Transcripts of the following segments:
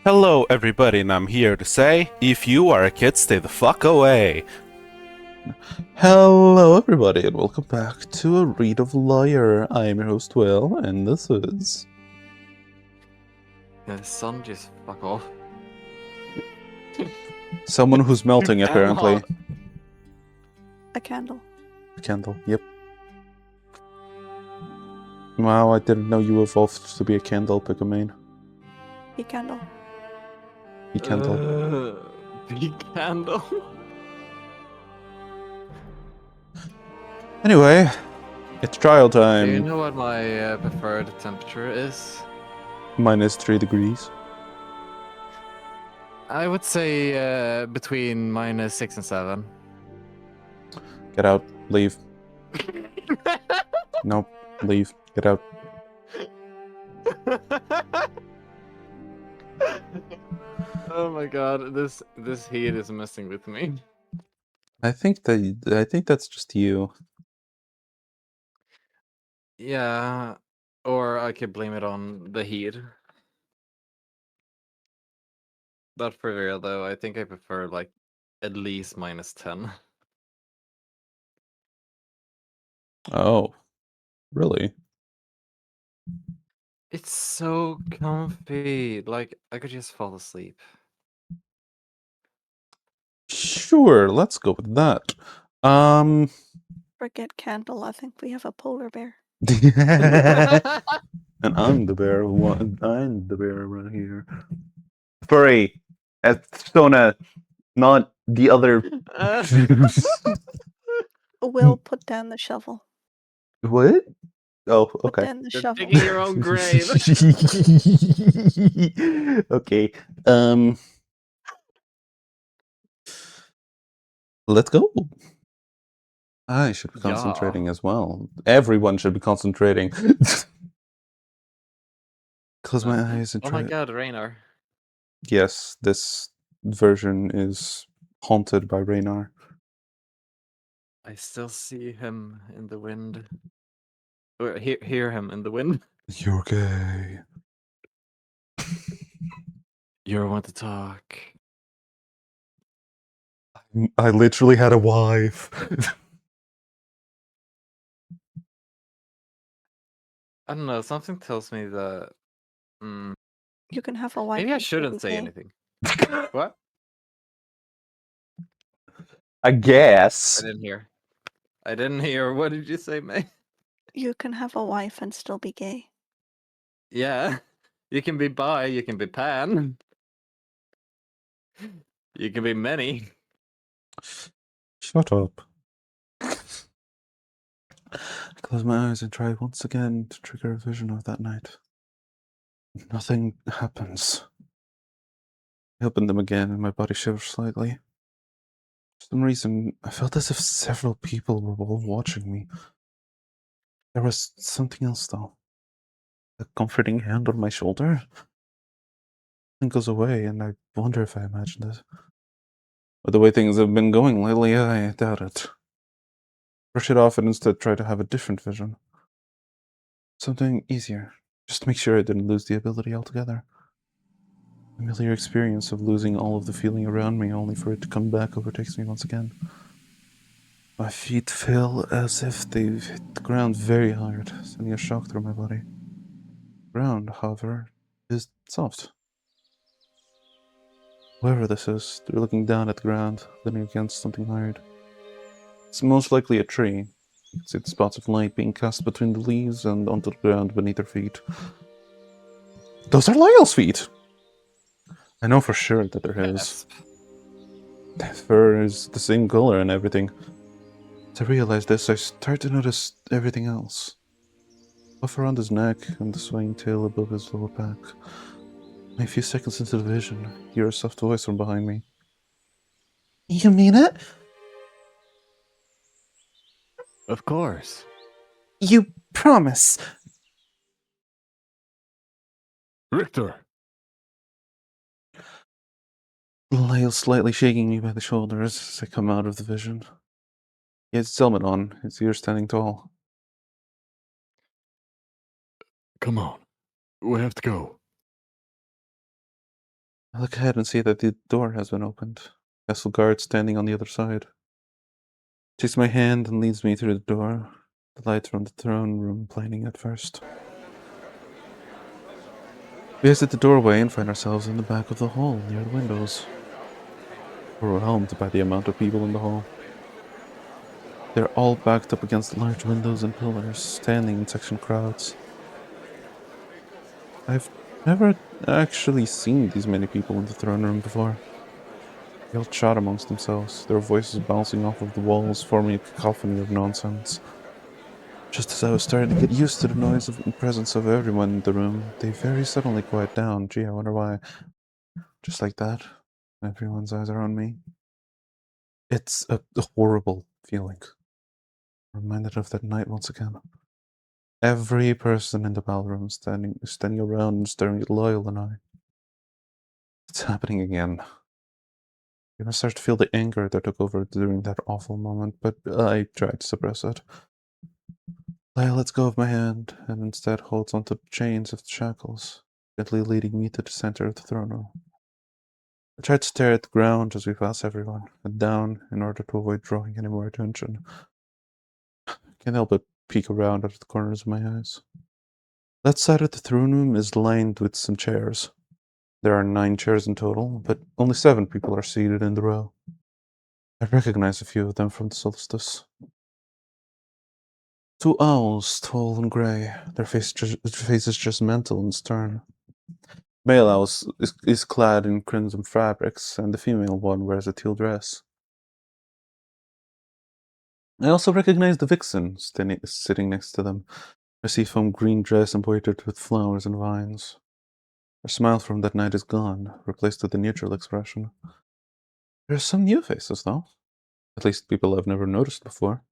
Hello, everybody, and I'm here to say, if you are a kid, stay the fuck away. Hello, everybody, and welcome back to a Reed of Lyre. I am your host, Will, and this is... The sun just fuck off. someone who's melting, Damn apparently. hot. A candle. A candle, yep. Wow, I didn't know you evolved to be a candle, Pikamain. A candle. A candle. Big candle. Anyway, it's trial Do you time. know what my preferred temperature is? -3 degrees. I would say between -6 and 7. Get out. Leave. Nope. Leave. Get out. Oh my god, this heat is messing with me. I think that's just you. Yeah, or I could blame it on the heat. Not for real though. I think I prefer like at least -10. Oh. Really? It's so comfy. Like I could just fall asleep. Sure, let's go with that. Forget candle. I think we have a polar bear. And I'm the bear. I'm the bear right here. Furry, Sona, not the other. Will put down the shovel. What? Oh, Put okay. down the You're shovel. digging your own grave. Okay. Let's go. I should be Yeah. concentrating as well. Everyone should be concentrating. Close my eyes and Oh try. my god, Raynar. Yes, this version is haunted by Raynar. I still see him in the wind. Or hear him in the wind. You're gay. You want to talk. I literally had a wife. I don't know, something tells me that You can have a wife. maybe I and still shouldn't be say gay. anything. What? I guess. I didn't hear. I didn't hear. What did you say, May? You can have a wife and still be gay. Yeah. You can be bi, you can be pan. You can be many. Shut up. Close my eyes and try once again to trigger a vision of that night. Nothing happens. I open them again and my body shivers slightly. For some reason, I felt as if several people were all watching me. There was something else, though. A comforting hand on my shoulder. It goes away, and I wonder if I imagined it. But the way things have been going lately, I doubt it. Brush it off and instead try to have a different vision. Something easier. Just to make sure I didn't lose the ability altogether. Familiar experience of losing all of the feeling around me only for it to come back overtakes me once again. My feet feel as if they've hit the ground very hard, sending a shock through my body. The ground, however, is soft. Whoever this is, they're looking down at the ground, leaning against something hard. It's most likely a tree. You can see the spots of light being cast between the leaves and onto the ground beneath their feet. Those are Lyle's feet! I know for sure that they're his. The fur is the same color and everything. To realize this, I start to notice everything else. Off around his neck and the swaying tail above his lower back. A few seconds into the vision, I hear a soft voice from behind me. You mean it? Of course. You promise? Richter. Lyle slightly shaking me by the shoulders as I come out of the vision. He has his helmet on, his ears standing tall. Come on. We have to go. I look ahead and see that the door has been opened. Castle guard standing on the other side. Takes my hand and leads me through the door. The light from the throne room blinding at first. We exit the doorway and find ourselves in the back of the hall near the windows. We're overwhelmed by the amount of people in the hall. They're all backed up against the large windows and pillars, standing in section crowds. I've never actually seen these many people in the throne room before. They all chat amongst themselves, their voices bouncing off of the walls, forming a cacophony of nonsense. Just as I was starting to get used to the noise and presence of everyone in the room, they very suddenly quiet down. Gee, I wonder why. Just like that, everyone's eyes are on me. It's a horrible feeling. Reminded of that night once again. Every person in the ballroom standing around and staring at Loyal and I. It's happening again. I start to feel the anger that took over during that awful moment, but I tried to suppress it. Lyle lets go of my hand and instead holds onto the chains of the shackles, gently leading me to the center of the throne room. I try to stare at the ground as we pass everyone, and down in order to avoid drawing any more attention. I can't help but peek around out of the corners of my eyes. That side of the throne room is lined with some chairs. There are 9 chairs in total, but only 7 people are seated in the row. I recognize a few of them from the solstice. 2 owls, tall and grey, their faces just mental and stern. Male owl is clad in crimson fabrics, and the female one wears a teal dress. I also recognize the vixen sitting next to them, her seafoam green dress embroidered with flowers and vines. Her smile from that night is gone, replaced with a neutral expression. There are some new faces, though. At least people I've never noticed before.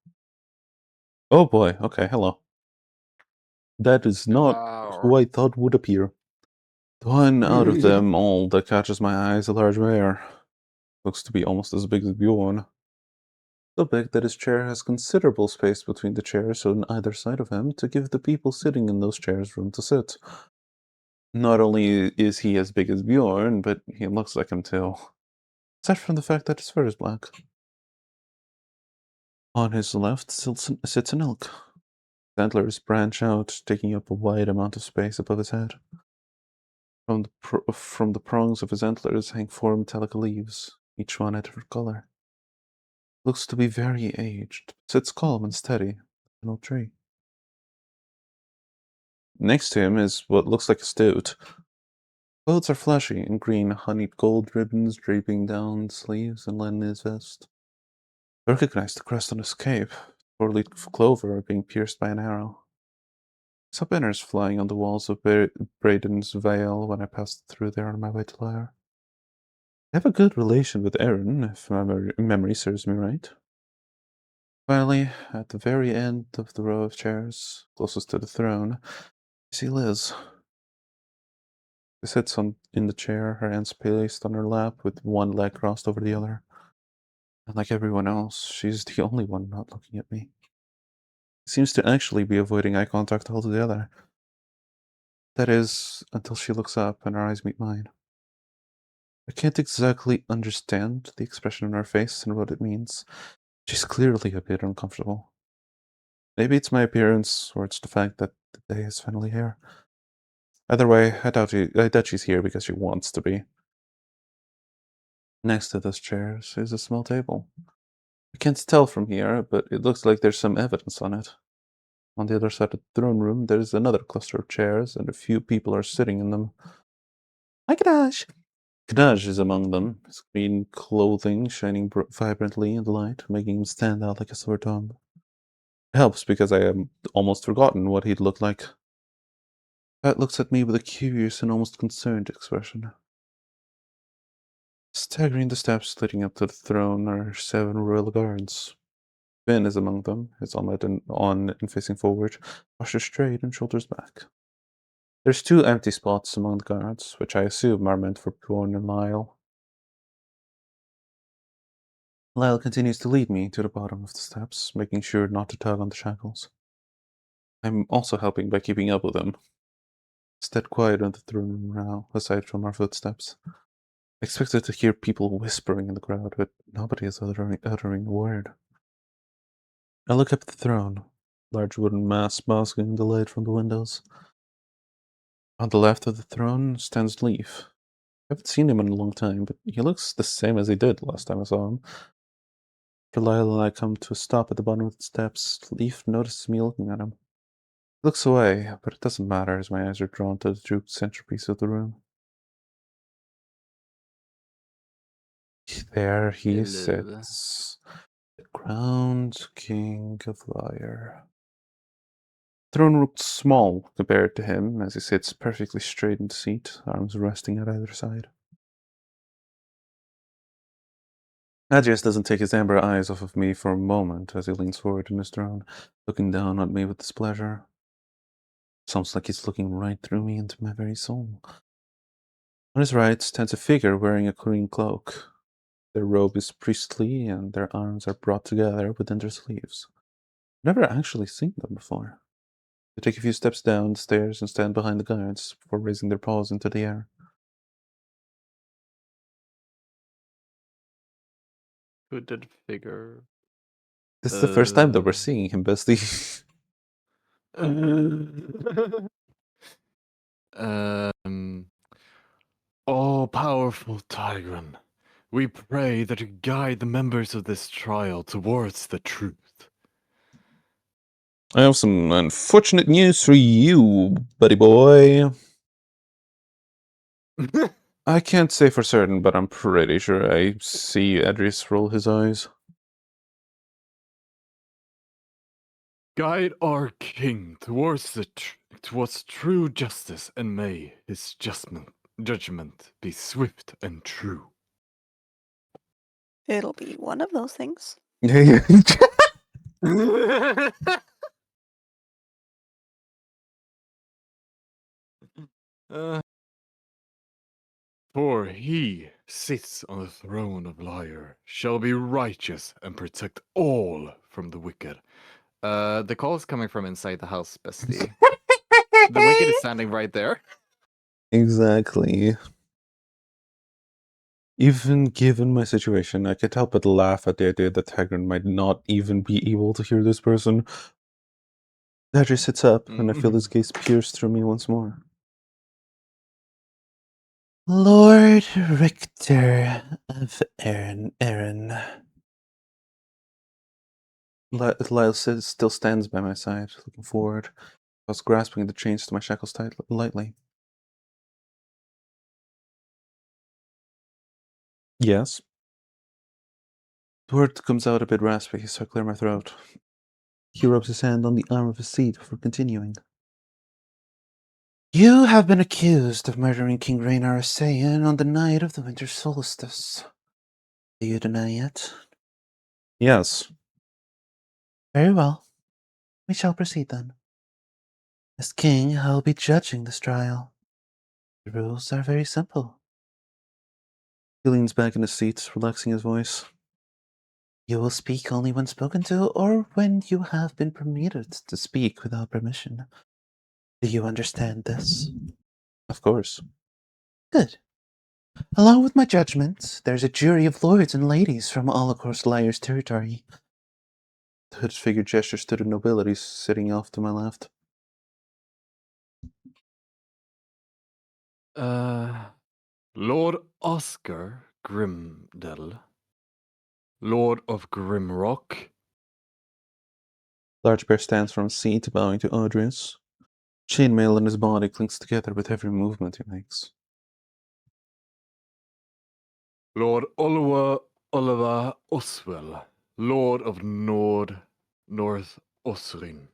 Oh boy, okay, hello. That is not who I thought would appear. The one out of them all that catches my eye is a large bear. Looks to be almost as big as Bjorn. So big that his chair has considerable space between the chairs on either side of him to give the people sitting in those chairs room to sit. Not only is he as big as Bjorn, but he looks like him too. Aside from the fact that his fur is black. On his left sits an elk. His antlers branch out, taking up a wide amount of space above his head. From the prongs of his antlers hang 4 metallic leaves, each one a different color. Looks to be very aged, sits calm and steady, an old tree. Next to him is what looks like a stoat. Clothes are flashy in green, honeyed gold ribbons draping down the sleeves and lining his vest. I recognize the crest on his cape, 4-leaf clover being pierced by an arrow. Saw banners flying on the walls of Braden's Vale when I passed through there on my way to Lyre. I have a good relation with Aaron, if my memory serves me right. Finally, at the very end of the row of chairs, closest to the throne, I see Liz. She sits in the chair, her hands placed on her lap with one leg crossed over the other. And like everyone else, she's the only one not looking at me. She seems to actually be avoiding eye contact altogether. That is, until she looks up and her eyes meet mine. I can't exactly understand the expression on her face and what it means. She's clearly a bit uncomfortable. Maybe it's my appearance, or it's the fact that the day is finally here. Either way, I doubt she's here because she wants to be. Next to those chairs is a small table. I can't tell from here, but it looks like there's some evidence on it. On the other side of the throne room, there's another cluster of chairs, and a few people are sitting in them. Hi, Kadaj! Kadaj is among them, his green clothing shining vibrantly in the light, making him stand out like a sore thumb. It helps because I had almost forgotten what he'd look like. Pat looks at me with a curious and almost concerned expression. Staggering the steps leading up to the throne are 7 royal guards. Finn is among them, his helmet on and facing forward, posture straight and shoulders back. There's 2 empty spots among the guards, which I assume are meant for Bjorn and Lyle. Lyle continues to lead me to the bottom of the steps, making sure not to tug on the shackles. I'm also helping by keeping up with him. It's dead quiet on the throne room now, aside from our footsteps. I expected to hear people whispering in the crowd, but nobody is uttering a word. I look up at the throne, large wooden mass basking in the light from the windows. On the left of the throne stands Leaf. I haven't seen him in a long time, but he looks the same as he did last time I saw him. After Lyle and I come to a stop at the bottom of the steps, Leaf notices me looking at him. He looks away, but it doesn't matter as my eyes are drawn to the juked centerpiece of the room. There he Hello. sits, the crowned king of Lyre. The throne looks small compared to him as he sits perfectly straight in the seat, arms resting at either side. Adrius doesn't take his amber eyes off of me for a moment as he leans forward in his throne, looking down at me with displeasure. Sounds like he's looking right through me into my very soul. On his right stands a figure wearing a green cloak. Their robe is priestly and their arms are brought together within their sleeves. I've never actually seen them before. They take a few steps down the stairs and stand behind the guards before raising their paws into the air. Hooded figure. This is the first time that we're seeing him, bestie. All-powerful Tigran, we pray that you guide the members of this trial towards the truth. I have some unfortunate news for you, buddy boy. I can't say for certain, but I'm pretty sure I see Adrius roll his eyes. Guide our king towards towards true justice, and may his judgment be swift and true. It'll be one of those things. For he sits on the throne of Lyre, shall be righteous and protect all from the wicked. The call is coming from inside the house, bestie. The wicked is standing right there. Exactly. Even given my situation, I can't help but laugh at the idea that Tigran might not even be able to hear this person. Adrius sits up, and I feel his gaze pierce through me once more. Lord Richter of Erin. Lyle still stands by my side, looking forward, whilst grasping the chains to my shackles lightly. Yes? The word comes out a bit raspy, so I clear my throat. He rubs his hand on the arm of his seat before continuing. You have been accused of murdering King Raynar Asayan on the night of the winter solstice. Do you deny it? Yes. Very well. We shall proceed then. As king, I will be judging this trial. The rules are very simple. He leans back in his seat, relaxing his voice. You will speak only when spoken to, or when you have been permitted to speak without permission. Do you understand this? Of course. Good. Along with my judgment, there's a jury of lords and ladies from all across Lyre's territory. The hooded figure gestures to the nobility sitting off to my left. Lord Oscar Grimdell, Lord of Grimrock. Large Bear stands from his seat, bowing to Adrius. Chainmail in his body clinks together with every movement he makes. Lord Oliver Oswell, Lord of North Osrin.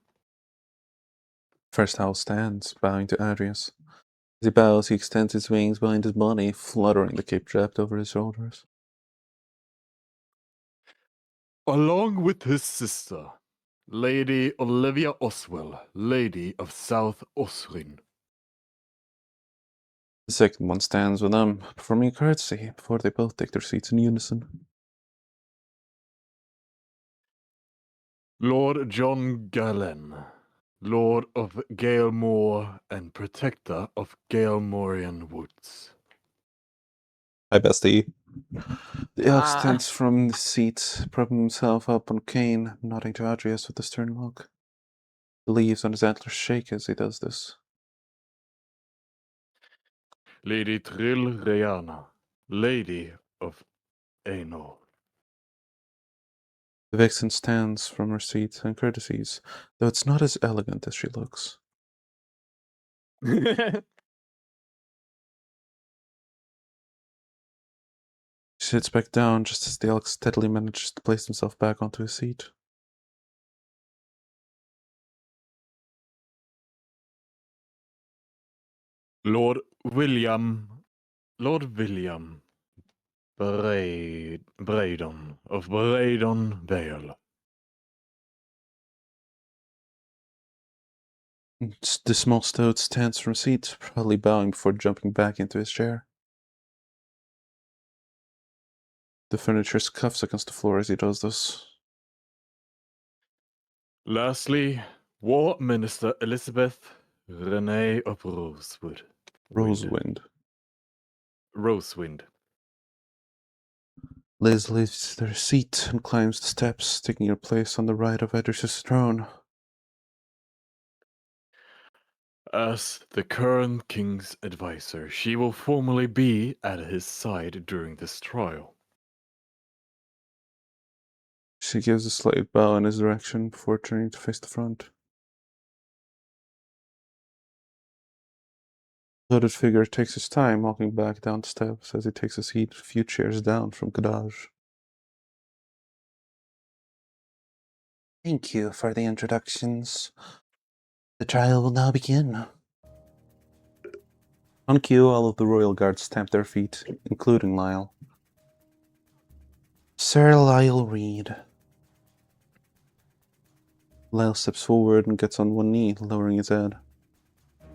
First Howl stands, bowing to Adrius. As he bows, he extends his wings behind his body, fluttering the cape draped over his shoulders. Along with his sister, Lady Olivia Oswell, Lady of South Osrin. The second one stands with them, performing a curtsy before they both take their seats in unison. Lord John Galen, Lord of Galemore and Protector of Galemorian Woods. Hi, bestie. The elf Ah. stands from the seat, propping himself up on a cane, nodding to Adrius with a stern look. The leaves on his antlers shake as he does this. Lady Trill Rayana, Lady of Aenor. The vixen stands from her seat and courtesies, though it's not as elegant as she looks. She sits back down just as the elk steadily manages to place himself back onto his seat. Lord William Braydon of Braydon Vale. The small stoat stands from a seat, proudly bowing before jumping back into his chair. The furniture scuffs against the floor as he does this. Lastly, War Minister Elizabeth Renee of Rosewood. Rosewind. Liz leaves their seat and climbs the steps, taking her place on the right of Edris's throne. As the current king's advisor, she will formally be at his side during this trial. She gives a slight bow in his direction before turning to face the front. The hooded figure takes his time walking back down the steps as he takes a seat a few chairs down from Kadaj. Thank you for the introductions. The trial will now begin. On cue, all of the royal guards stamp their feet, including Lyle. Sir Lyle Reed. Lyle steps forward and gets on one knee, lowering his head.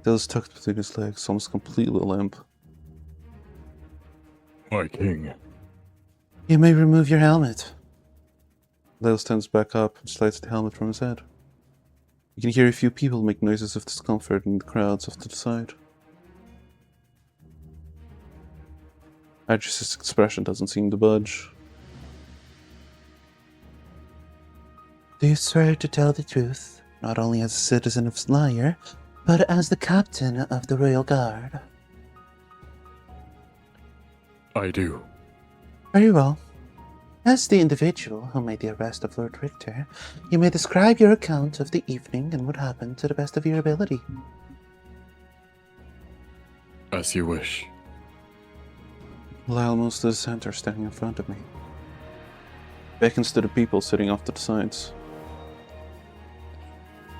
Tail is tucked between his legs, almost completely limp. My king. You may remove your helmet. Lyle stands back up and slides the helmet from his head. You can hear a few people make noises of discomfort in the crowds off to the side. Adrius's expression doesn't seem to budge. Do you swear to tell the truth, not only as a citizen of Lyre, but as the captain of the Royal Guard? I do. Very well. As the individual who made the arrest of Lord Richter, you may describe your account of the evening and what happened to the best of your ability. As you wish. Lyle moves to the center, standing in front of me. Beckons to the people sitting off to the sides.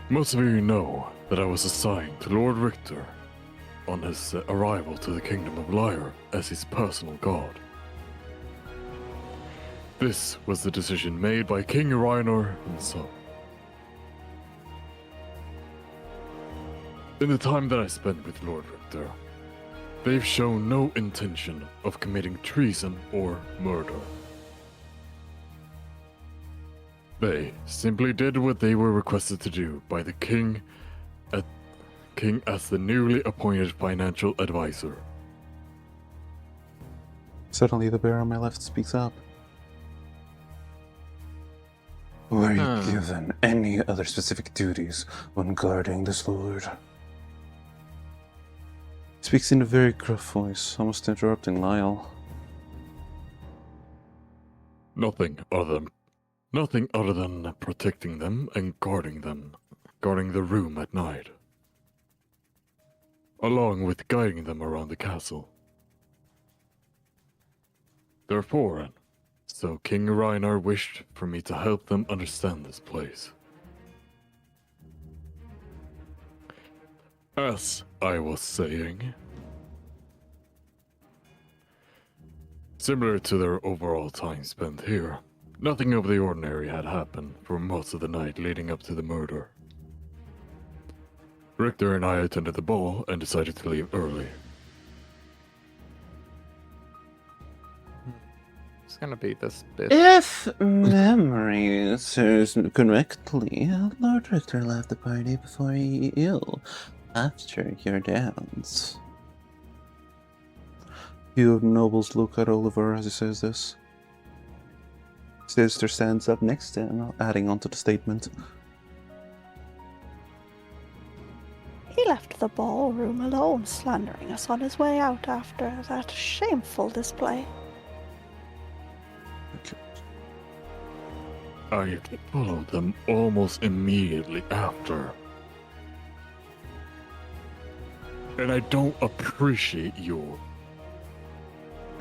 Most of you know that I was assigned to Lord Richter on his arrival to the Kingdom of Lyre as his personal guard. This was the decision made by King Reinor himself. In the time that I spent with Lord Richter, they've shown no intention of committing treason or murder. They simply did what they were requested to do by the king as the newly appointed financial advisor. Suddenly, the bear on my left speaks up. Were you given any other specific duties when guarding this lord? Speaks in a very gruff voice, almost interrupting Lyle. Nothing other than protecting them and guarding the room at night, along with guiding them around the castle. They're foreign, so King Reinhard wished for me to help them understand this place. As I was saying, similar to their overall time spent here, nothing of the ordinary had happened for most of the night leading up to the murder. Richter and I attended the ball and decided to leave early. It's gonna be this bit. If memory serves me correctly, Lord Richter left the party before you, after your dance. Few of the nobles look at Oliver as he says this. Sister stands up next to him, adding on to the statement. He left the ballroom alone, slandering us on his way out after that shameful display. I followed them almost immediately after. And I don't appreciate you.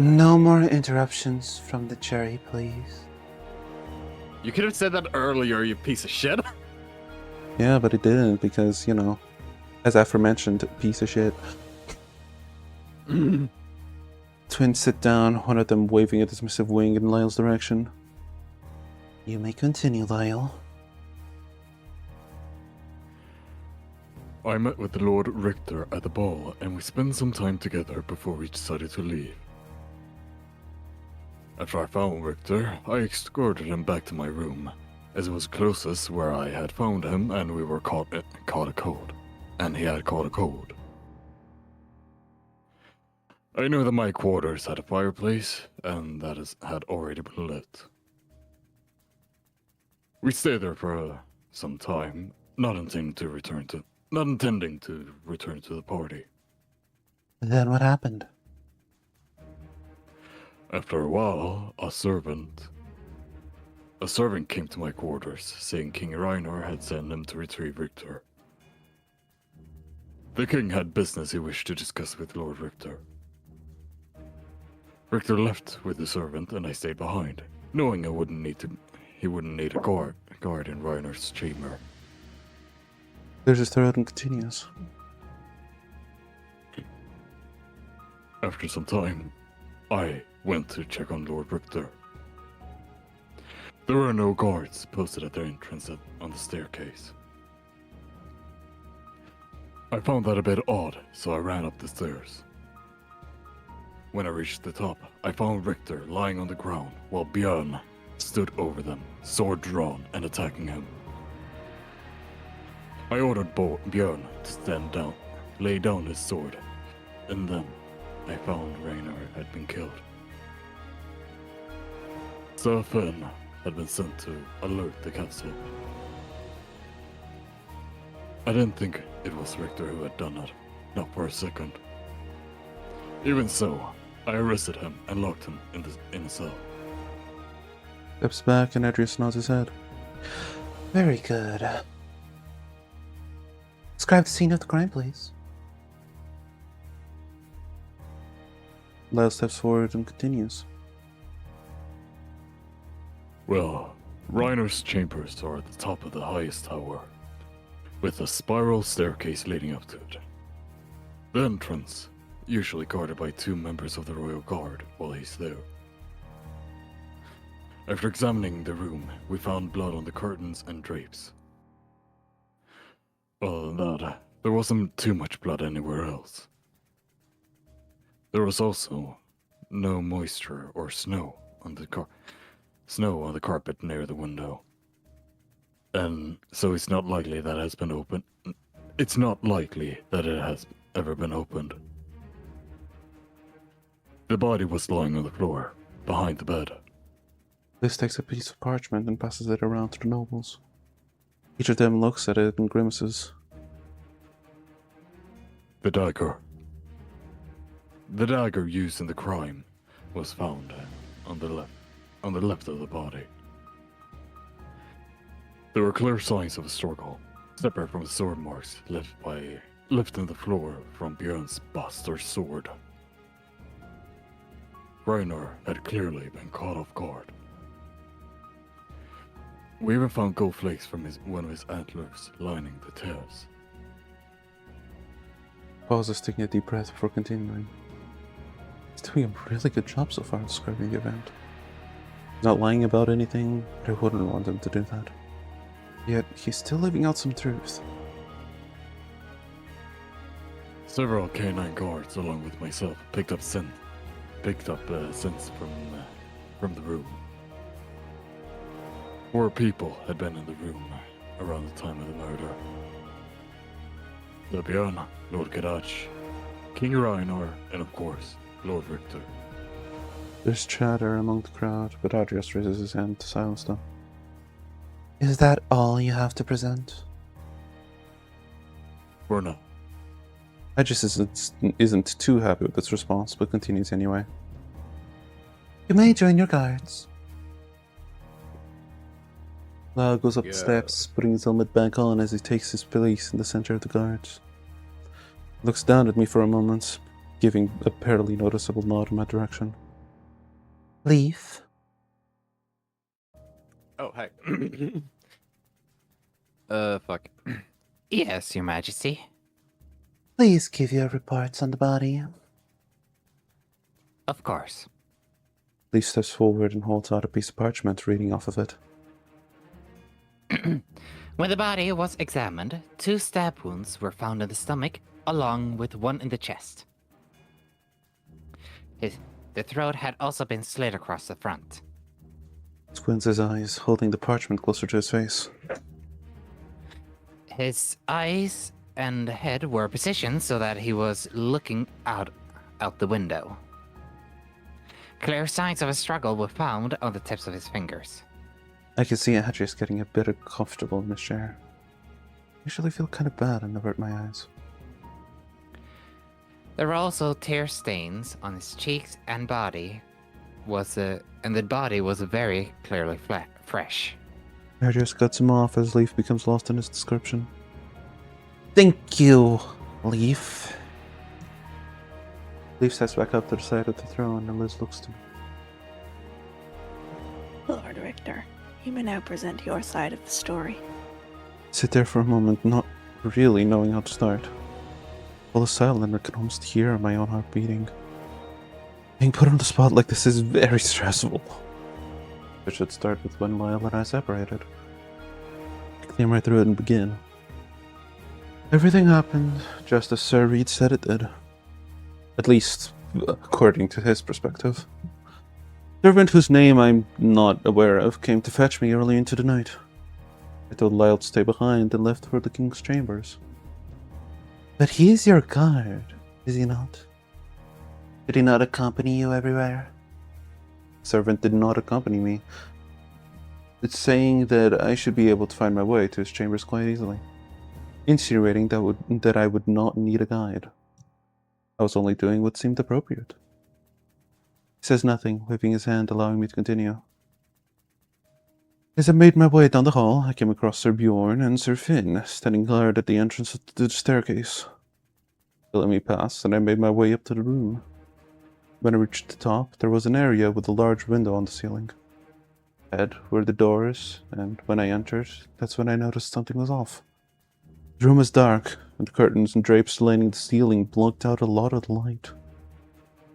No more interruptions from the cherry, please. You could have said that earlier, you piece of shit. Yeah, but it didn't because, you know, as aforementioned, piece of shit. Twins sit down, one of them waving a dismissive wing in Lyle's direction. You may continue, Lyle. I met with the Lord Richter at the ball, and we spent some time together before we decided to leave. After I found Richter, I escorted him back to my room, as it was closest where I had found him, and we were caught a cold. And he had caught a cold. I knew that my quarters had a fireplace, and that had already been lit. We stayed there for some time, not intending to return to the party. Then what happened? After a while, a servant came to my quarters, saying King Reiner had sent him to retrieve Richter. The king had business he wished to discuss with Lord Richter. Richter left with the servant, and I stayed behind, knowing he wouldn't need a guard in Reiner's chamber. There's his throat and continues. After some time, I went to check on Lord Richter. There were no guards posted at their entrance on the staircase. I found that a bit odd, so I ran up the stairs. When I reached the top, I found Richter lying on the ground while Björn stood over them, sword drawn and attacking him. I ordered Björn to stand down, lay down his sword, and then I found Reiner had been killed. Sir Finn had been sent to alert the castle. I didn't think it was Richter who had done it, not for a second. Even so, I arrested him and locked him in a cell. Steps back and Edrius nods his head. Very good. Describe the scene of the crime, please. Lyle steps forward and continues. Well, Reiner's chambers are at the top of the highest tower, with a spiral staircase leading up to it. The entrance, usually guarded by 2 members of the royal guard while he's there. After examining the room, we found blood on the curtains and drapes. Other than that, there wasn't too much blood anywhere else. There was also no moisture or snow on the carpet near the window. And so it's not likely that it has been opened. It's not likely that it has ever been opened. The body was lying on the floor, behind the bed. Liz takes a piece of parchment and passes it around to the nobles. Each of them looks at it and grimaces. The dagger. The dagger used in the crime was found on the left of the body. There were clear signs of a struggle, separate from the sword marks left in the floor from Björn's bastard sword. Reiner had clearly been caught off guard. We even found gold flakes from one of his antlers lining the tears. Pauses, taking a deep breath before continuing. He's doing a really good job so far describing the event. He's not lying about anything, but I wouldn't want him to do that. Yet, he's still leaving out some truth. Several canine guards, along with myself, picked up scents from the room. 4 people had been in the room around the time of the murder. Björn, Lord Kadach, King Reiner, and of course, Lord Victor. There's chatter among the crowd, but Adrius raises his hand to silence them. Is that all you have to present? For now. Adrius isn't too happy with this response, but continues anyway. You may join your guards. Lau goes up the steps, putting his helmet back on as he takes his place in the center of the guards. Looks down at me for a moment, giving a barely noticeable nod in my direction. Leaf? Oh, hey. Fuck. Yes, Your Majesty. Please give your reports on the body. Of course. Leaf steps forward and holds out a piece of parchment, reading off of it. When the body was examined, 2 stab wounds were found in the stomach, along with 1 in the chest. The throat had also been slit across the front. Squints his eyes, holding the parchment closer to his face. His eyes and head were positioned so that he was looking out the window. Clear signs of a struggle were found on the tips of his fingers. I can see Adrius getting a bit uncomfortable in his chair. I usually feel kind of bad and avert my eyes. There were also tear stains on his cheeks and body, and the body was very clearly fresh. Adrius cuts him off as Leaf becomes lost in his description. Thank you, Leaf. Leaf steps back up to the side of the throne and Liz looks to me. Lord Richter, you may now present your side of the story. Sit there for a moment, not really knowing how to start. All is silent, I can almost hear my own heart beating. Being put on the spot like this is very stressful. I should start with when Lyle and I separated. Clear my throat and begin. Everything happened just as Sir Reed said it did. At least, according to his perspective. The servant whose name I'm not aware of came to fetch me early into the night. I told Lyle to stay behind and left for the king's chambers. But he's your guard, is he not? Did he not accompany you everywhere? The servant did not accompany me. It's saying that I should be able to find my way to his chambers quite easily, insinuating that I would not need a guide. I was only doing what seemed appropriate. He says nothing, waving his hand, allowing me to continue. As I made my way down the hall, I came across Sir Bjorn and Sir Finn, standing guard at the entrance to the staircase. They let me pass, and I made my way up to the room. When I reached the top, there was an area with a large window on the ceiling. Ahead were the doors, and when I entered, that's when I noticed something was off. The room was dark, and the curtains and drapes lining the ceiling blocked out a lot of the light.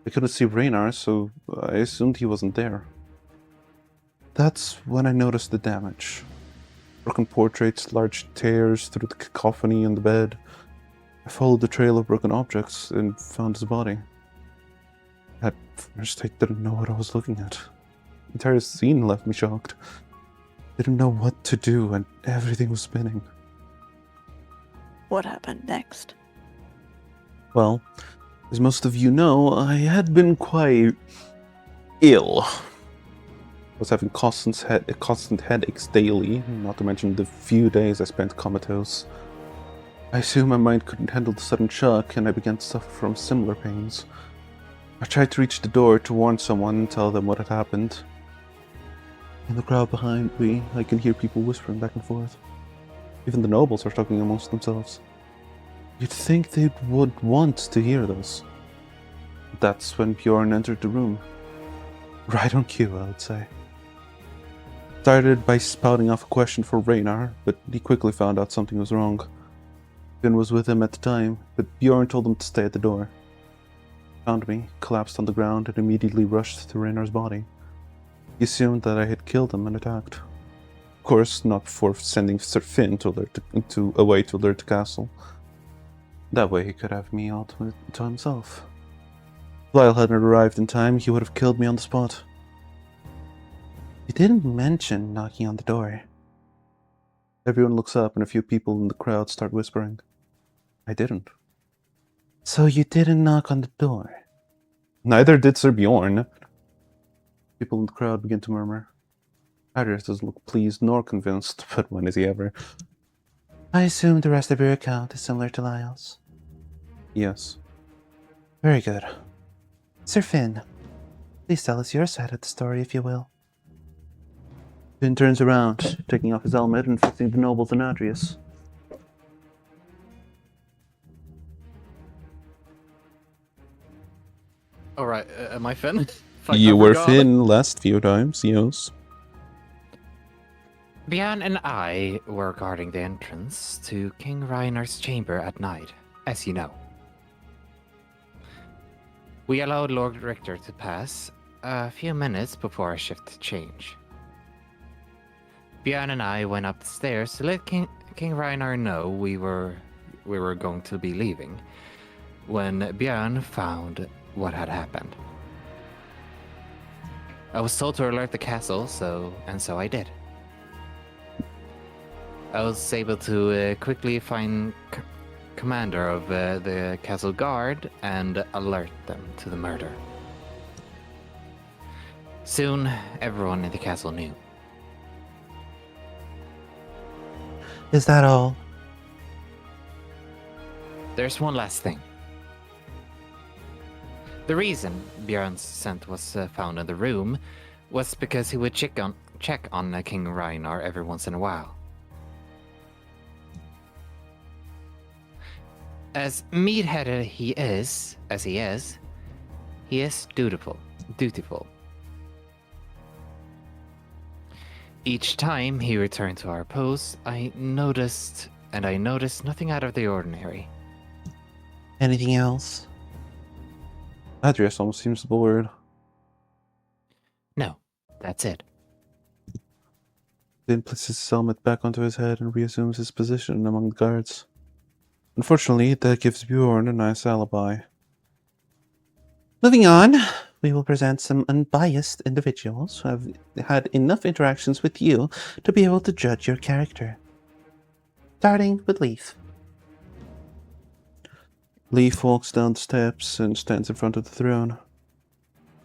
I couldn't see Raynar, so I assumed he wasn't there. That's when I noticed the damage. Broken portraits, large tears through the cacophony in the bed. I followed the trail of broken objects and found his body. At first, I didn't know what I was looking at. The entire scene left me shocked. Didn't know what to do, and everything was spinning. What happened next? Well, as most of you know, I had been quite ill. I was having constant headaches daily, not to mention the few days I spent comatose. I assumed my mind couldn't handle the sudden shock, and I began to suffer from similar pains. I tried to reach the door to warn someone and tell them what had happened. In the crowd behind me, I can hear people whispering back and forth. Even the nobles are talking amongst themselves. You'd think they would want to hear this. That's when Bjorn entered the room. Right on cue, I would say. Started by spouting off a question for Raynar, but he quickly found out something was wrong. Finn was with him at the time, but Bjorn told him to stay at the door. Found me, collapsed on the ground, and immediately rushed to Raynar's body. He assumed that I had killed him and attacked. Of course, not before sending Sir Finn away to alert the castle. That way he could have me all to himself. If Lyle hadn't arrived in time, he would have killed me on the spot. He didn't mention knocking on the door. Everyone looks up and a few people in the crowd start whispering. I didn't. So you didn't knock on the door? Neither did Sir Bjorn. People in the crowd begin to murmur. Adrius doesn't look pleased nor convinced, but when is he ever? I assume the rest of your account is similar to Lyle's. Yes. Very good. Sir Finn, please tell us your side of the story, if you will. Finn turns around, taking off his helmet and facing the nobles and Adrius. Alright, am I Finn? You I were forgot. Finn last few times, yes. Bjorn and I were guarding the entrance to King Reiner's chamber at night, as you know. We allowed Lord Richter to pass a few minutes before our shift to change. Bjorn and I went up the stairs to let King Reiner know we were going to be leaving, when Bjorn found what had happened. I was told to alert the castle, so I did. I was able to quickly find commander of the castle guard and alert them to the murder. Soon, everyone in the castle knew. Is that all? There's one last thing. The reason Bjorn's scent was found in the room was because he would check on King Reinar every once in a while. As meat-headed he is, he is dutiful. Each time he returned to our post, I noticed nothing out of the ordinary. Anything else? Adrius almost seems bored. No, that's it. Then puts his helmet back onto his head and reassumes his position among the guards. Unfortunately, that gives Bjorn a nice alibi. Moving on, we will present some unbiased individuals who have had enough interactions with you to be able to judge your character. Starting with Leaf. Leaf walks down the steps and stands in front of the throne.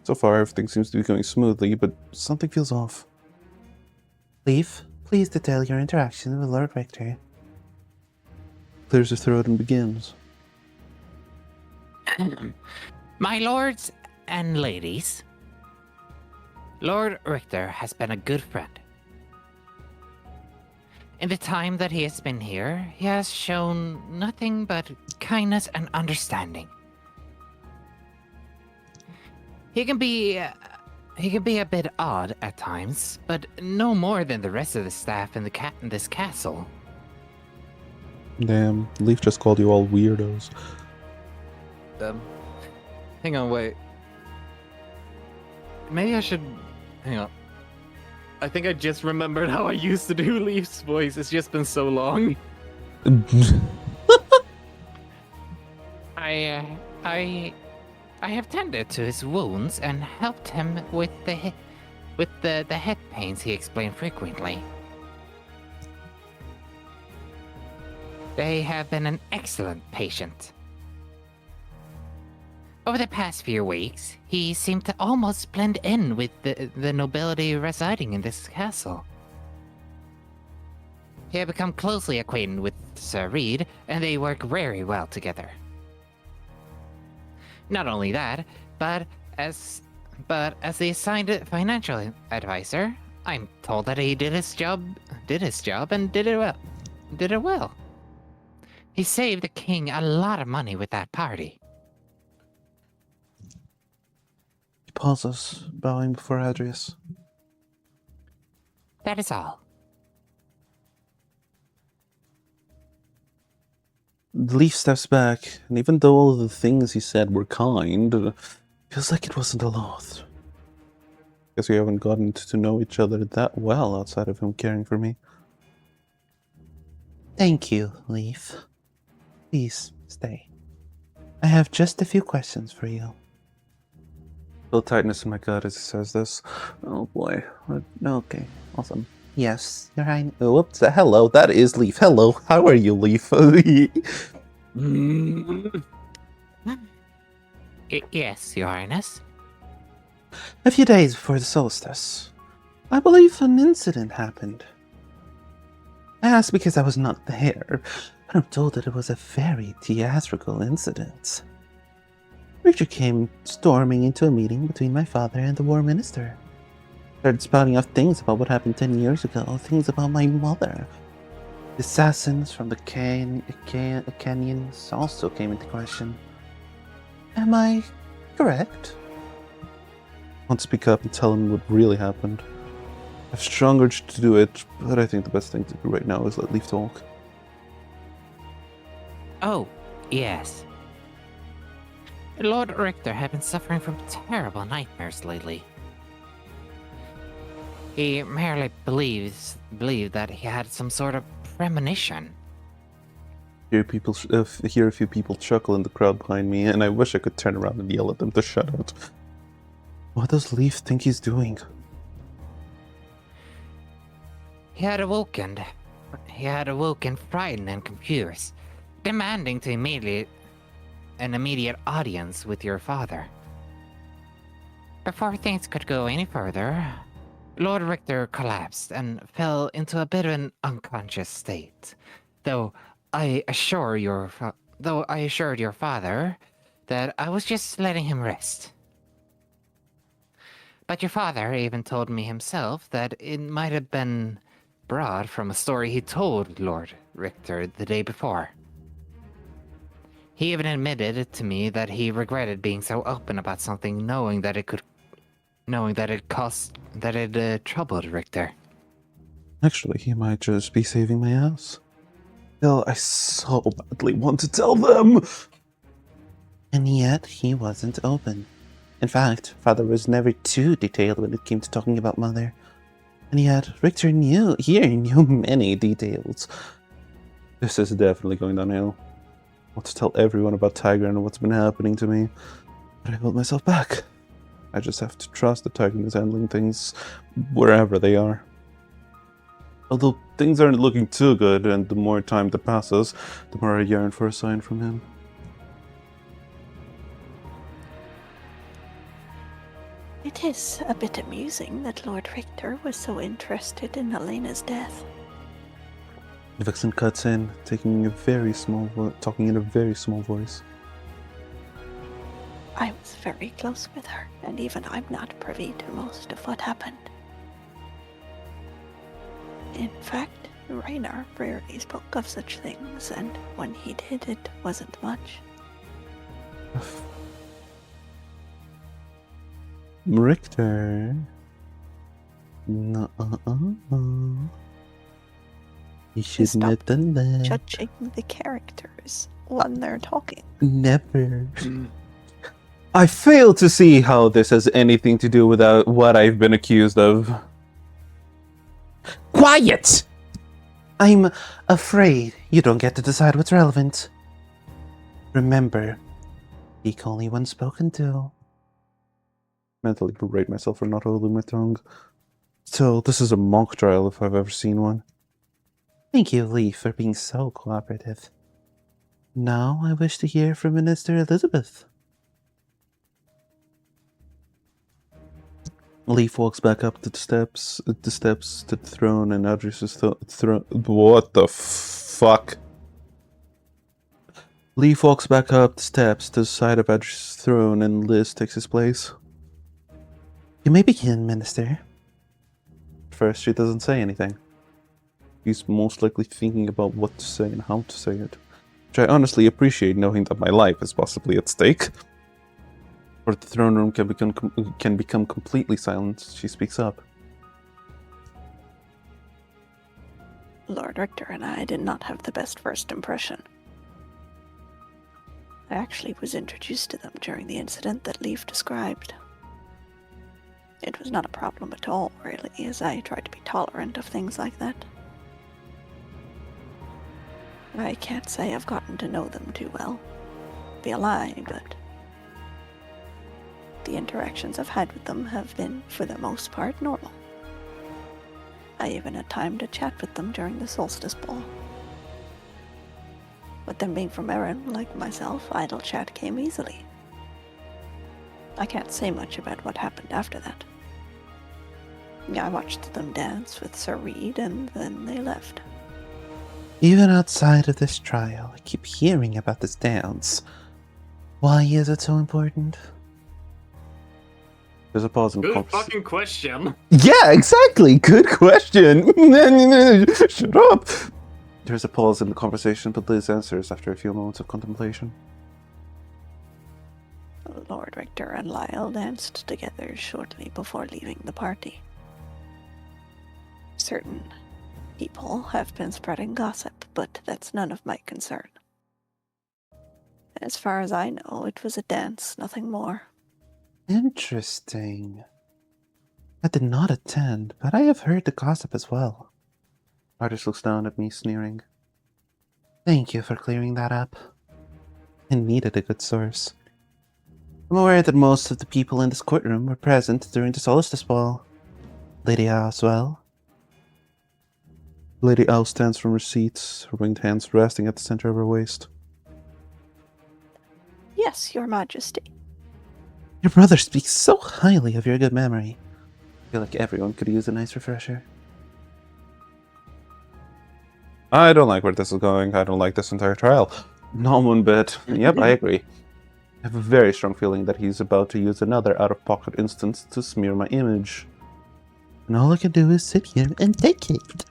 So far, everything seems to be going smoothly, but something feels off. Leaf, please detail your interaction with Lord Richter. Clears his throat and begins. My lords and ladies, Lord Richter has been a good friend. In the time that he has been here, he has shown nothing but kindness and understanding. He can be a bit odd at times, but no more than the rest of the staff in this castle. Damn, Leaf just called you all weirdos. Hang on, wait. Maybe I should... Hang on. I think I just remembered how I used to do Leaf's voice. It's just been so long. I have tended to his wounds and helped him with the head pains he explained frequently. They have been an excellent patient. Over the past few weeks, he seemed to almost blend in with the nobility residing in this castle. He had become closely acquainted with Sir Reed, and they work very well together. Not only that, but as the assigned financial advisor, I'm told that he did his job and did it well. He saved the king a lot of money with that party. He pauses, bowing before Adrius. That is all. The Leaf steps back, and even though all of the things he said were kind, it feels like it wasn't a lot. Guess we haven't gotten to know each other that well outside of him caring for me. Thank you, Leaf. Please, stay. I have just a few questions for you. Feel tightness in my gut as he says this. Oh boy. Okay, awesome. Yes, Your Highness. Oh, whoops. Hello, that is Leaf. Hello, how are you, Leaf? Yes, Your Highness. A few days before the solstice, I believe an incident happened. I asked because I was not there, but I'm told that it was a very theatrical incident. Richard came storming into a meeting between my father and the war minister. Started spouting off things about what happened 10 years ago, things about my mother. The assassins from the canyons also came into question. Am I correct? I want to speak up and tell him what really happened. I have strong urge to do it, but I think the best thing to do right now is let Leaf talk. Oh, yes. Lord Richter had been suffering from terrible nightmares lately. He merely believed that he had some sort of premonition. Hear a few people chuckle in the crowd behind me, and I wish I could turn around and yell at them to shut up. What does Leaf think he's doing? He had awoken frightened and confused, demanding to an immediate audience with your father. Before things could go any further, Lord Richter collapsed and fell into a bit of an unconscious state. Though I assured your father that I was just letting him rest. But your father even told me himself that it might have been brought from a story he told Lord Richter the day before. He even admitted to me that he regretted being so open about something, knowing that it troubled Richter. Actually, he might just be saving my ass. Still, I so badly want to tell them! And yet, he wasn't open. In fact, Father was never too detailed when it came to talking about Mother. And yet, Richter knew many details. This is definitely going downhill. I want to tell everyone about Tiger and what's been happening to me, but I hold myself back. I just have to trust that Tiger is handling things wherever they are. Although things aren't looking too good, and the more time that passes, the more I yearn for a sign from him. It is a bit amusing that Lord Richter was so interested in Elena's death. The Vixen cuts in, talking in a very small voice. I was very close with her, and even I'm not privy to most of what happened. In fact, Raynar rarely spoke of such things, and when he did, it wasn't much. Richter. No. You should Stop not have done that. Judging the characters when they're talking. Never. I fail to see how this has anything to do with what I've been accused of. Quiet! I'm afraid you don't get to decide what's relevant. Remember, speak only when spoken to. Mentally berate myself for not holding my tongue. Still, this is a mock trial if I've ever seen one. Thank you, Leaf, for being so cooperative. Now I wish to hear from Minister Elizabeth. Leaf walks back up to the steps to the throne, and addresses the throne. What the fuck? Leaf walks back up the steps to the side of Adrius's throne, and Liz takes his place. You may begin, Minister. First, she doesn't say anything. She's most likely thinking about what to say and how to say it, which I honestly appreciate, knowing that my life is possibly at stake. Or the throne room can become completely silent. She speaks up. Lord Richter and I did not have the best first impression. I actually was introduced to them during the incident that Leaf described. It was not a problem at all, really, as I tried to be tolerant of things like that. I can't say I've gotten to know them too well. It'd be a lie, but the interactions I've had with them have been, for the most part, normal. I even had time to chat with them during the solstice ball. With them being from Erin, like myself, idle chat came easily. I can't say much about what happened after that. I watched them dance with Sir Reed, and then they left. Even outside of this trial, I keep hearing about this dance. Why is it so important? There's a pause in Good conversation. fucking question. Yeah, exactly. Good question. Shut up. There's a pause in the conversation, but Liz answers after a few moments of contemplation. Lord Richter and Lyle danced together shortly before leaving the party. Certain people have been spreading gossip, but that's none of my concern. As far as I know, it was a dance, nothing more. Interesting. I did not attend, but I have heard the gossip as well. Artist looks down at me, sneering. Thank you for clearing that up. I needed a good source. I'm aware that most of the people in this courtroom were present during the solstice ball. Lady Au as well. Lady Au stands from her seat, her winged hands resting at the center of her waist. Yes, Your Majesty. Your brother speaks so highly of your good memory. I feel like everyone could use a nice refresher. I don't like where this is going. I don't like this entire trial. Not one bit. Yep, I agree. I have a very strong feeling that he's about to use another out-of-pocket instance to smear my image. And all I can do is sit here and take it.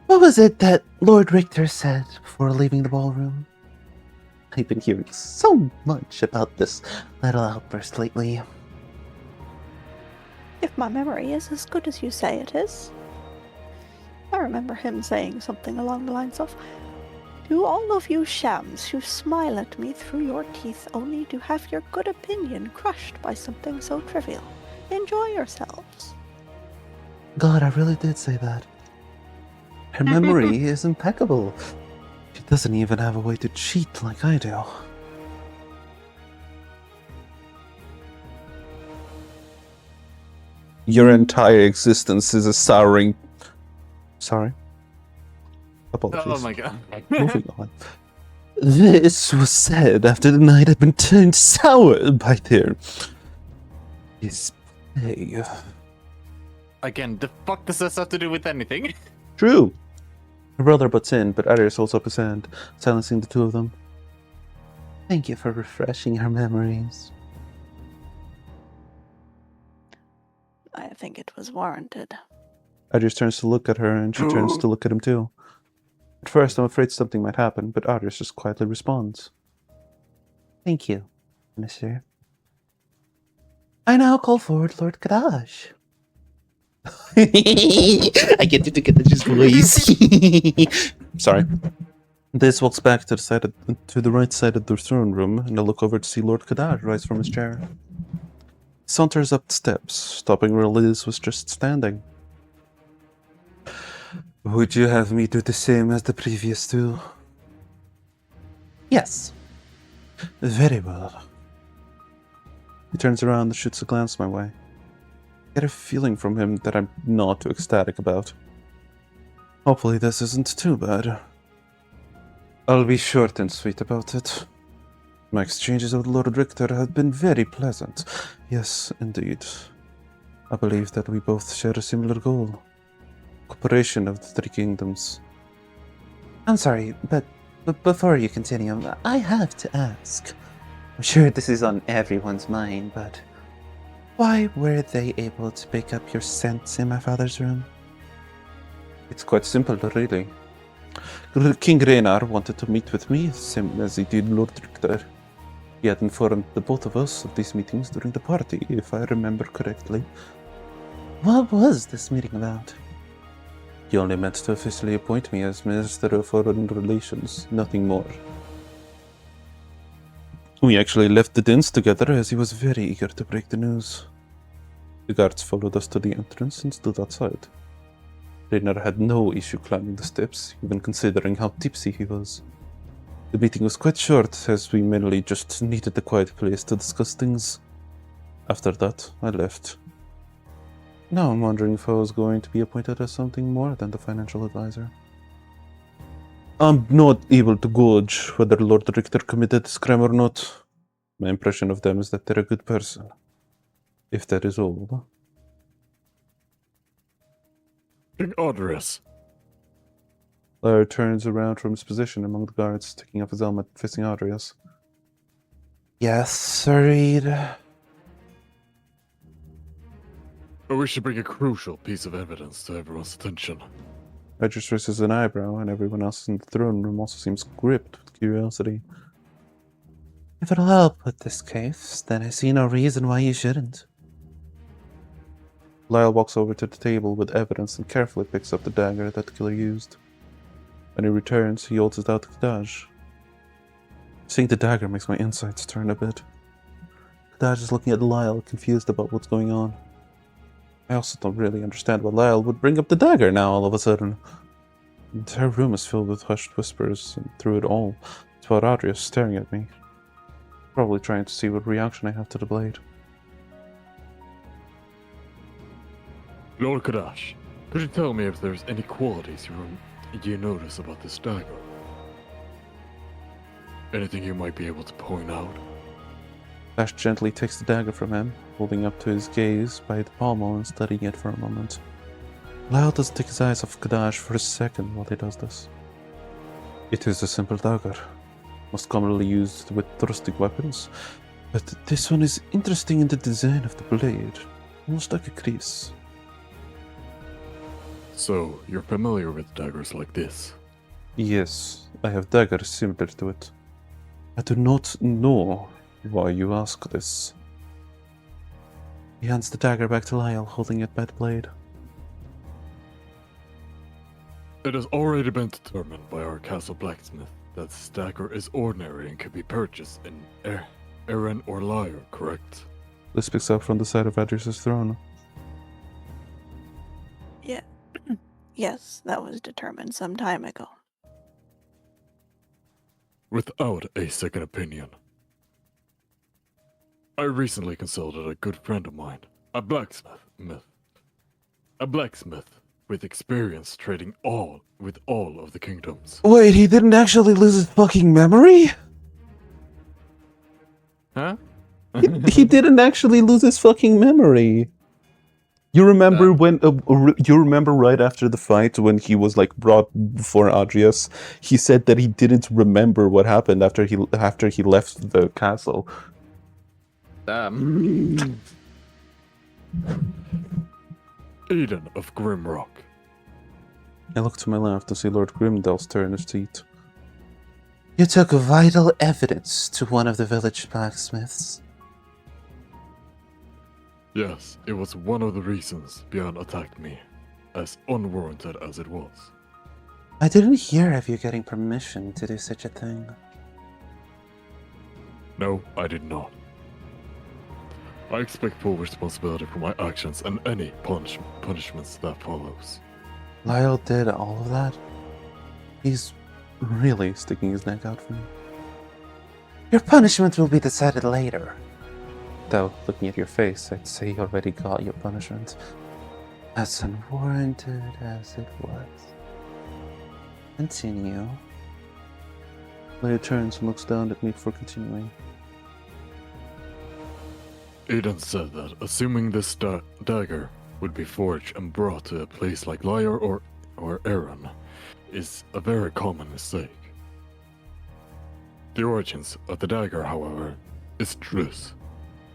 What was it that Lord Richter said before leaving the ballroom? I've been hearing so much about this little outburst lately. If my memory is as good as you say it is, I remember him saying something along the lines of, "To all of you shams who smile at me through your teeth only to have your good opinion crushed by something so trivial, enjoy yourselves." God, I really did say that. Her memory is impeccable. She doesn't even have a way to cheat like I do. Your entire existence is a souring... Sorry? Apologies. Oh my god. Moving on. This was said after the night had been turned sour by their... his play. Again, the fuck does this have to do with anything? True. Her brother butts in, but Arius holds up his hand, silencing the two of them. Thank you for refreshing her memories. I think it was warranted. Arius turns to look at her, and she turns to look at him too. At first, I'm afraid something might happen, but Arius just quietly responds. Thank you, Minister. I now call forward Lord Kadash. I get to get his voice. Sorry. This walks back to the right side of the throne room, and I look over to see Lord Kadash rise from his chair. He saunters up the steps, stopping where Liz was just standing. Would you have me do the same as the previous two? Yes. Very well. He turns around and shoots a glance my way. I get a feeling from him that I'm not too ecstatic about. Hopefully this isn't too bad. I'll be short and sweet about it. My exchanges with Lord Richter have been very pleasant. Yes, indeed. I believe that we both share a similar goal. Cooperation of the Three Kingdoms. I'm sorry, but before you continue, I have to ask. I'm sure this is on everyone's mind, but why were they able to pick up your scents in my father's room? It's quite simple, really. King Raynar wanted to meet with me, same as he did Lord Richter. He had informed the both of us of these meetings during the party, if I remember correctly. What was this meeting about? He only meant to officially appoint me as Minister of Foreign Relations, nothing more. We actually left the dance together as he was very eager to break the news. The guards followed us to the entrance and stood outside. Raynar had no issue climbing the steps, even considering how tipsy he was. The meeting was quite short, as we mainly just needed a quiet place to discuss things. After that, I left. Now I'm wondering if I was going to be appointed as something more than the financial advisor. I'm not able to gauge whether Lord Richter committed this crime or not. My impression of them is that they're a good person. If that is all. King Adrius. Lyre turns around from his position among the guards, taking off his helmet, facing Adrius. Yes, Sir Reed. I wish to bring a crucial piece of evidence to everyone's attention. Edris raises an eyebrow, and everyone else in the throne room also seems gripped with curiosity. If it'll help with this case, then I see no reason why you shouldn't. Lyle walks over to the table with evidence and carefully picks up the dagger that the killer used. When he returns, he holds it out to Kadaj. Seeing the dagger makes my insides turn a bit. Kadaj is looking at Lyle, confused about what's going on. I also don't really understand why Lyle would bring up the dagger now all of a sudden. The entire room is filled with hushed whispers, and through it all, it's about Adrius staring at me. Probably trying to see what reaction I have to the blade. Lord Kadash, could you tell me if there's any qualities you notice about this dagger? Anything you might be able to point out? Ash gently takes the dagger from him, holding up to his gaze by the pommel and studying it for a moment. Lyle doesn't take his eyes off Kadash for a second while he does this. It is a simple dagger, most commonly used with thrusting weapons, but this one is interesting in the design of the blade, almost like a crease. So, you're familiar with daggers like this? Yes, I have daggers similar to it. I do not know why you ask this. He hands the dagger back to Lyle, holding it by the blade. It has already been determined by our castle blacksmith that this dagger is ordinary and can be purchased in Erin or Lyre, correct? This picks up from the side of Adrius' throne. Yeah. Yes, that was determined some time ago. Without a second opinion. I recently consulted a good friend of mine, a blacksmith with experience trading with all of the kingdoms. Wait, he didn't actually lose his fucking memory? Huh? He didn't actually lose his fucking memory. You remember when? You remember right after the fight when he was like brought before Adrius? He said that he didn't remember what happened after he left the castle. Eden of Grimrock. I look to my left to see Lord Grimdale stir in his seat. You took vital evidence to one of the village blacksmiths. Yes, it was one of the reasons Björn attacked me, as unwarranted as it was. I didn't hear of you getting permission to do such a thing. No, I did not. I expect full responsibility for my actions and any punishments that follows. Lyle did all of that? He's really sticking his neck out for me. Your punishment will be decided later. Though, looking at your face, I'd say you already got your punishment. As unwarranted as it was. Continue. Leia turns and looks down at me before continuing. Eden said that assuming this dagger would be forged and brought to a place like Lyre or Erin is a very common mistake. The origins of the dagger, however, is truth.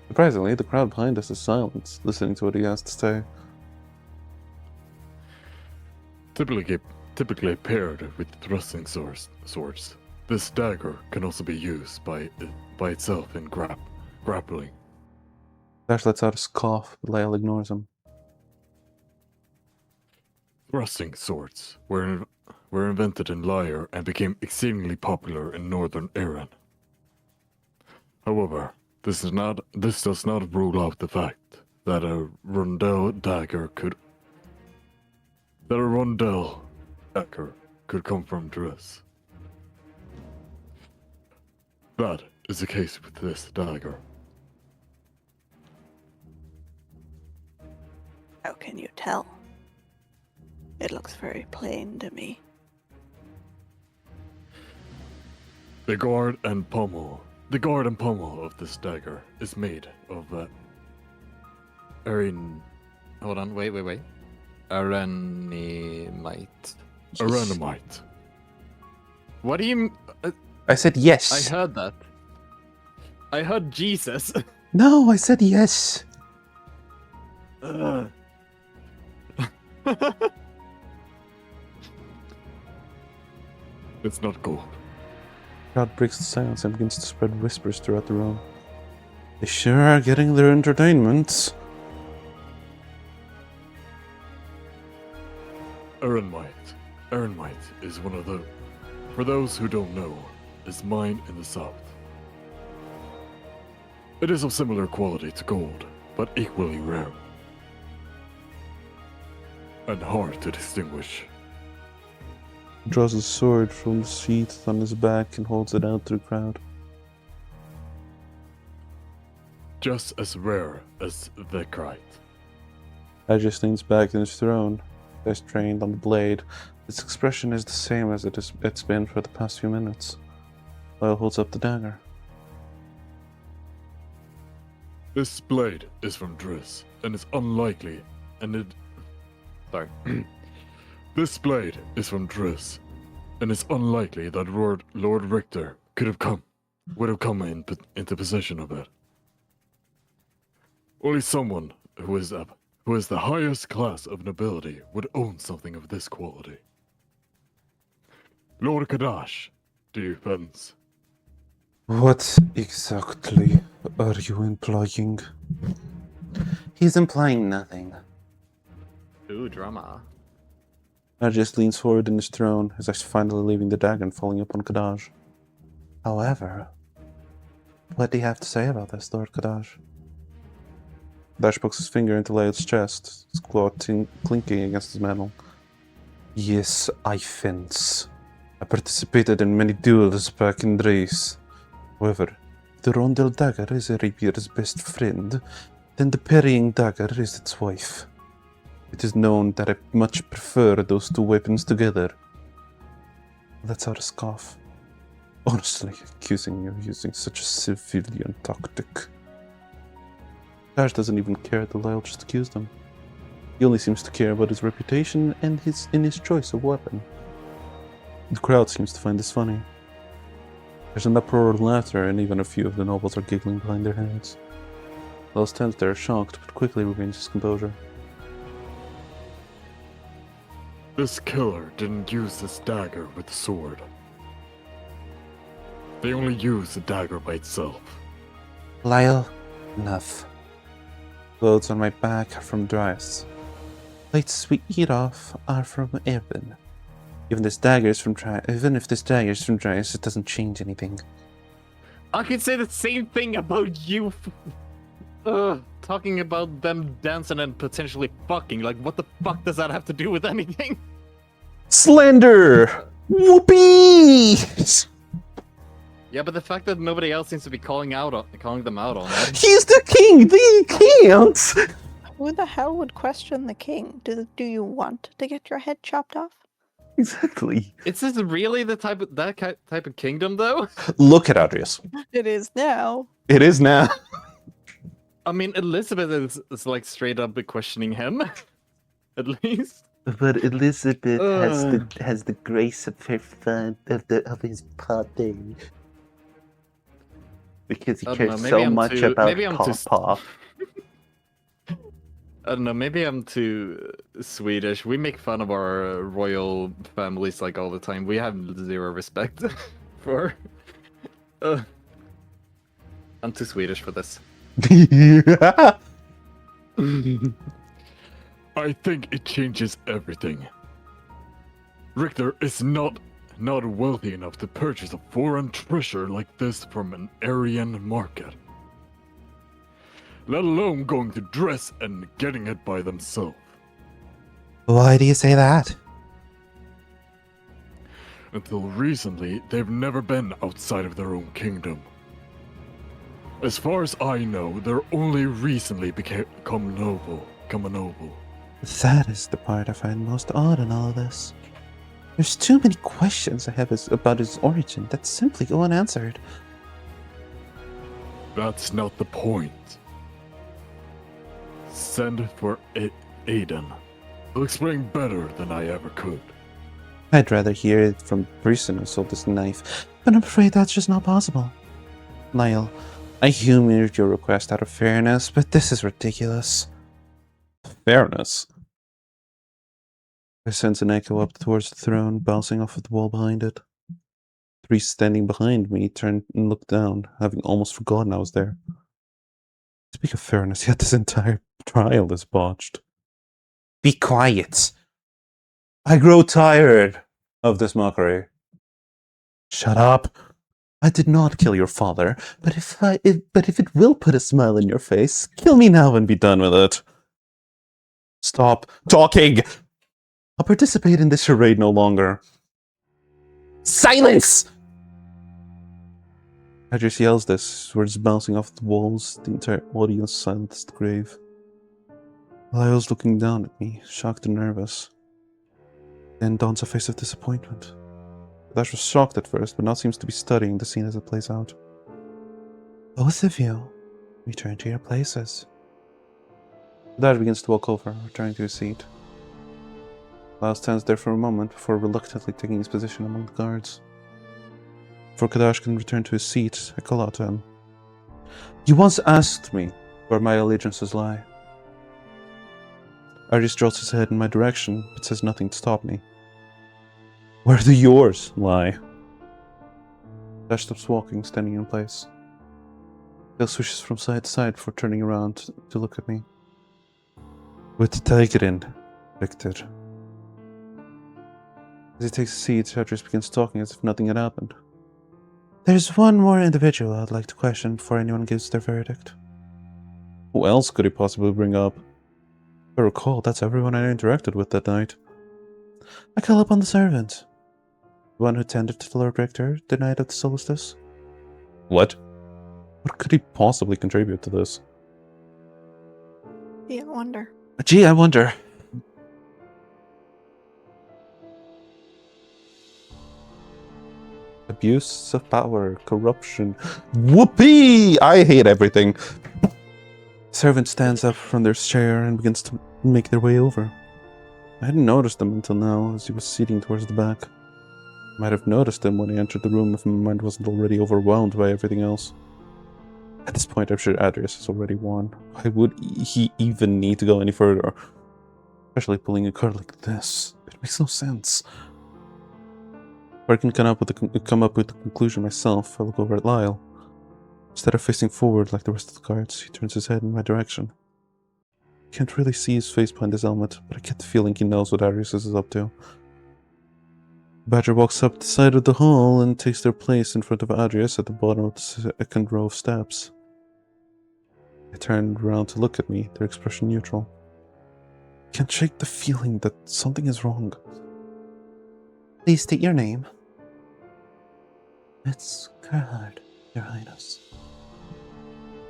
Surprisingly, the crowd behind us is silent, listening to what he has to say. Typically paired with thrusting swords, this dagger can also be used by itself in grappling. Dash lets out a cough, but Lyle ignores him. Thrusting swords were invented in Lyre and became exceedingly popular in northern Erin. However, this does not rule out the fact that a rondel dagger could come from Driss. That is the case with this dagger. How can you tell? It looks very plain to me. The guard and pommel The guard and pommel of this dagger is made of Hold on, wait. Aranimite. aranimite. What do you... I said I yes. heard that. I heard Jesus. No, I said yes. Ugh. It's not gold. Crowd breaks the silence and begins to spread whispers throughout the room. They sure are getting their entertainment. Aranimite is one of the, for those who don't know, is mined in the south. It is of similar quality to gold, but equally rare. And hard to distinguish. He draws his sword from the sheath on his back and holds it out to the crowd. Just as rare as Vekrite. Adjus leans back in his throne, eyes trained on the blade. Its expression is the same as it's been for the past few minutes. Lyle holds up the dagger. This blade is from Driss, and it's unlikely, Sorry. This blade is from Driss, and it's unlikely that Lord Richter would have come into possession of it. Only someone who is the highest class of nobility would own something of this quality. Lord Kadash, do you fence? What exactly are you implying? He's implying nothing. Ooh, drama. Adjus leans forward in his throne, his eyes finally leaving the dagger and falling upon Kadash. However, what do you have to say about this, Lord Kadash? Kadash pokes his finger into Lyle's chest, his claw clinking against his mantle. Yes, I fence. I participated in many duels back in Drace. However, if the Rondel dagger is a rapier's best friend, then the parrying dagger is its wife. It is known that I much prefer those two weapons together. That's out a scoff. Honestly, accusing you of using such a civilian tactic. Dash doesn't even care that Lyle just accused him. He only seems to care about his reputation and his choice of weapon. The crowd seems to find this funny. There's an uproar of laughter, and even a few of the nobles are giggling behind their heads. Lyle stands there shocked, but quickly regains his composure. This killer didn't use this dagger with the sword. They only used the dagger by itself. Lyle, enough. Clothes on my back are from Dryas. Plates we eat off are from Erben. Even if this dagger is from Dryas, it doesn't change anything. I could say the same thing about you. Talking about them dancing and potentially fucking. Like, what the fuck does that have to do with anything? Slender! Whoopee! Yeah, but the fact that nobody else seems to be calling them out on it. He's the king! They can't! Who the hell would question the king? Do you want to get your head chopped off? Exactly. Is this really the type of kingdom, though? Look at Adrius. It is now. It is now. I mean, Elizabeth is like straight up questioning him, at least. But Elizabeth has the grace of her of his party. Because he I don't cares know, so much about Papa. I don't know, maybe I'm too Swedish. We make fun of our royal families like all the time. We have zero respect for... I'm too Swedish for this. I think it changes everything. Richter is not wealthy enough to purchase a foreign treasure like this from an Aryan market. Let alone going to Dress and getting it by themselves. Why do you say that? Until recently, they've never been outside of their own kingdom. As far as I know, they're only recently become a noble. That is the part I find most odd in all of this. There's too many questions I have about his origin that simply go unanswered. That's not the point. Send for Aiden. He'll explain better than I ever could. I'd rather hear it from the person who sold this knife, but I'm afraid that's just not possible. Lyle, I humored your request out of fairness, but this is ridiculous. Fairness? I sense an echo up towards the throne, bouncing off of the wall behind it. Three standing behind me turned and looked down, having almost forgotten I was there. Speak of fairness, yet this entire trial is botched. Be quiet! I grow tired of this mockery. Shut up! I did not kill your father, but if it will put a smile on your face, kill me now and be done with it. Stop talking! I'll participate in this charade no longer. Silence! Adrius yells this, words bouncing off the walls, the entire audience silenced the grave. Lyle's looking down at me, shocked and nervous. Then dawns a face of disappointment. Dash was shocked at first, but now seems to be studying the scene as it plays out. Both of you, return to your places. Dash begins to walk over, returning to his seat. Lyle stands there for a moment before reluctantly taking his position among the guards. Before Kadash can return to his seat, I call out to him. You once asked me where my allegiances lie. Arius draws his head in my direction, but says nothing to stop me. Where do yours lie? Dash stops walking, standing in place. Dale swishes from side to side before turning around to look at me. With the tiger in, Victor. As he takes a seat, Adrius begins talking as if nothing had happened. There's one more individual I'd like to question before anyone gives their verdict. Who else could he possibly bring up? If I recall, that's everyone I interacted with that night. I call upon the servant. The one who tended to the Lord Rector the night of the solstice. What? What could he possibly contribute to this? Yeah, I wonder. Gee, I wonder. Abuse of power, corruption. Whoopee! I hate everything. Servant stands up from their chair and begins to make their way over. I hadn't noticed him until now, as he was seating towards the back. I might have noticed him when I entered the room if my mind wasn't already overwhelmed by everything else. At this point, I'm sure Adrius has already won. Why would he even need to go any further? Especially pulling a card like this. It makes no sense. Or I can come up with the conclusion myself. I look over at Lyle. Instead of facing forward like the rest of the guards, he turns his head in my direction. I can't really see his face behind his helmet, but I get the feeling he knows what Adrius is up to. Badger walks up the side of the hall and takes their place in front of Adrius at the bottom of the second row of steps. They turn around to look at me, their expression neutral. I can't shake the feeling that something is wrong. Please state your name. It's Gerhard, Your Highness.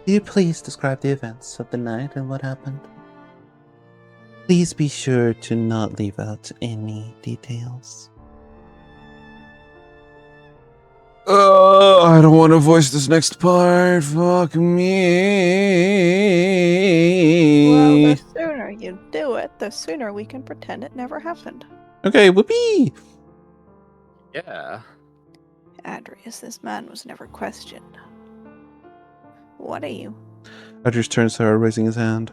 Will you please describe the events of the night and what happened? Please be sure to not leave out any details. I don't want to voice this next part. Fuck me. Well, the sooner you do it, the sooner we can pretend it never happened. Okay, whoopee! Yeah. Adrius, this man was never questioned. What are you? Adrius turns to her, raising his hand.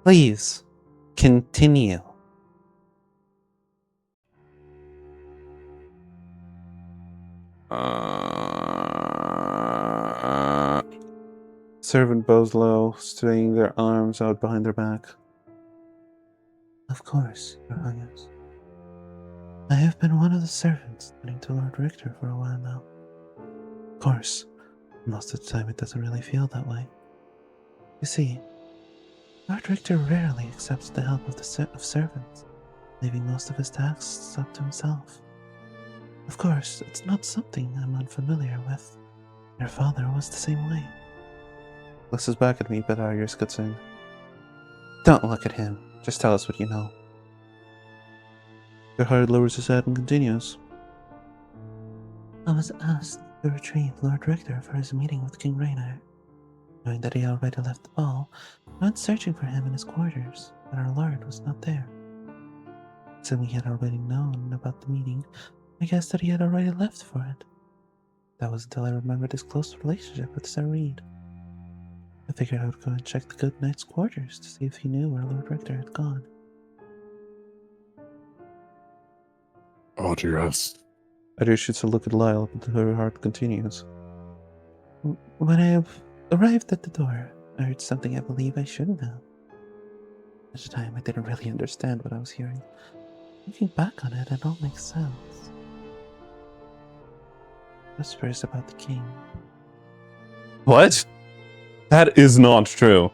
Please, continue. Servant bows low, swaying their arms out behind their back. Of course, Your Highness. I have been one of the servants tending to Lord Richter for a while now. Of course, most of the time it doesn't really feel that way. You see, Lord Richter rarely accepts the help of servants, leaving most of his tasks up to himself. Of course, it's not something I'm unfamiliar with. Your father was the same way. Glances back at me, but Arius cuts in. Don't look at him. Just tell us what you know. Gerhard lowers his head and continues. I was asked to retrieve Lord Richter for his meeting with King Raynor. Knowing that he already left the ball, I went searching for him in his quarters, but our Lord was not there. Assuming he had already known about the meeting, I guessed that he had already left for it. That was until I remembered his close relationship with Sir Reed. I figured I would go and check the good knight's quarters to see if he knew where Lord Richter had gone. Yes. Adria shoots a look at Lyle, but her heart continues. When I arrived at the door, I heard something I believe I shouldn't have. At the time, I didn't really understand what I was hearing. Looking back on it, it all makes sense. Whispers about the king. What? That is not true.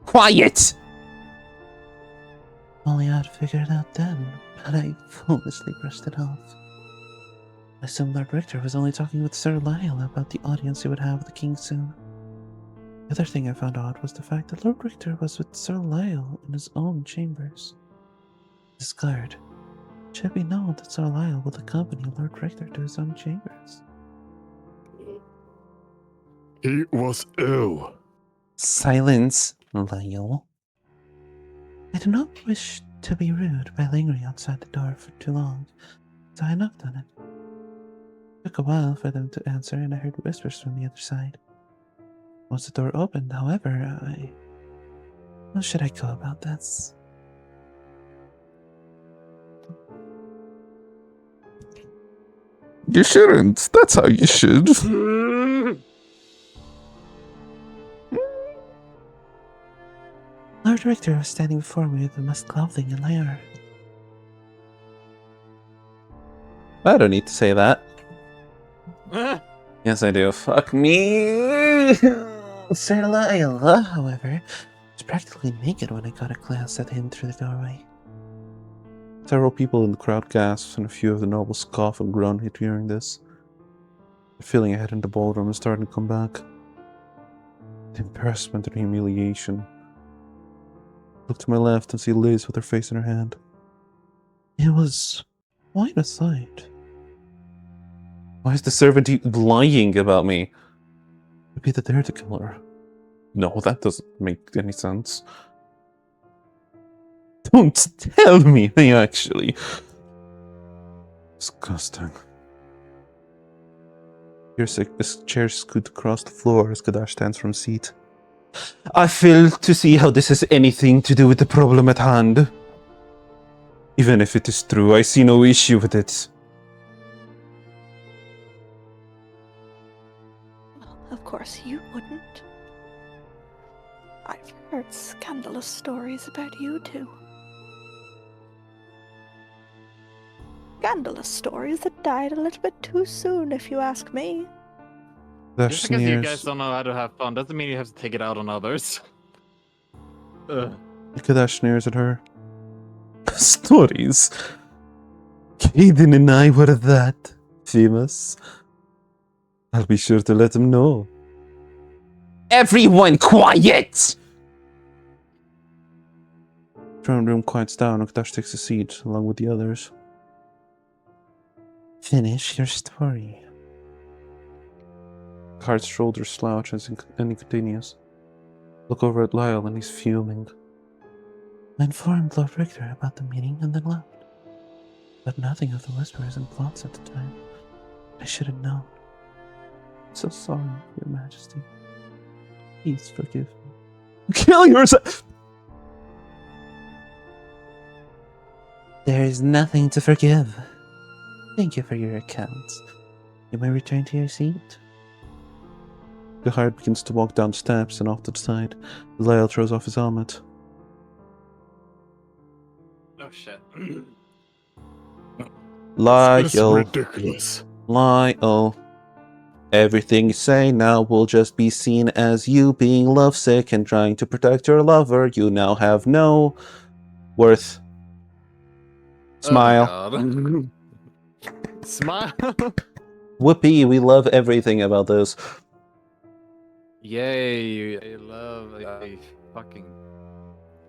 Quiet! Only I'd figured it out then, but I foolishly brushed it off. I assumed Lord Richter was only talking with Sir Lyle about the audience he would have with the king soon. The other thing I found odd was the fact that Lord Richter was with Sir Lyle in his own chambers. His guard. It should be known that Sir Lyle would accompany Lord Richter to his own chambers. He was ill. Silence, Lyle. I do not wish to be rude by lingering outside the door for too long, so I knocked on it. It took a while for them to answer, and I heard whispers from the other side. Once the door opened, however, how should I go about this? You shouldn't. That's how you should. Lord Richter was standing before me with the musk clothing and lair. I don't need to say that. Yes, I do. Fuck me. Sir Lyle, however, was practically naked when I got a glance at him through the doorway. Several people in the crowd gasped, and a few of the nobles scoffed and groaned at hearing this. The feeling I had in the ballroom is starting to come back. The embarrassment and humiliation. I look to my left and see Liz with her face in her hand. It was quite a sight. Why is the servant lying about me? Would be the dare to kill her. No, that doesn't make any sense. Don't tell me they actually... Disgusting. Here's a chair scoot across the floor as Kadash stands from seat. I fail to see how this has anything to do with the problem at hand. Even if it is true, I see no issue with it. Well, of course you wouldn't. I've heard scandalous stories about you two. Scandalous stories that died a little bit too soon, if you ask me. Just because you guys don't know how to have fun doesn't mean you have to take it out on others. Kadash sneers at her. Stories? Caden and I were that famous. I'll be sure to let him know. Everyone quiet! Throne room quiets down and Kadash takes a seat along with the others. Finish your story. Card's shoulders slouch and he continues. Look over at Lyle and he's fuming. I informed Lord Richter about the meeting and then left. But nothing of the whispers and plots at the time. I should have known. I'm so sorry, Your Majesty. Please forgive me. Kill yourself! There is nothing to forgive. Thank you for your account. You may return to your seat. The guard begins to walk down the steps and off to the side. Lyle throws off his helmet. Oh shit. This is Lyle. ridiculous. Lyle. Everything you say now will just be seen as you being lovesick and trying to protect your lover. You now have no worth. Smile. Oh my God. Smile. Whoopee, we love everything about this. Yay! I love. I fucking.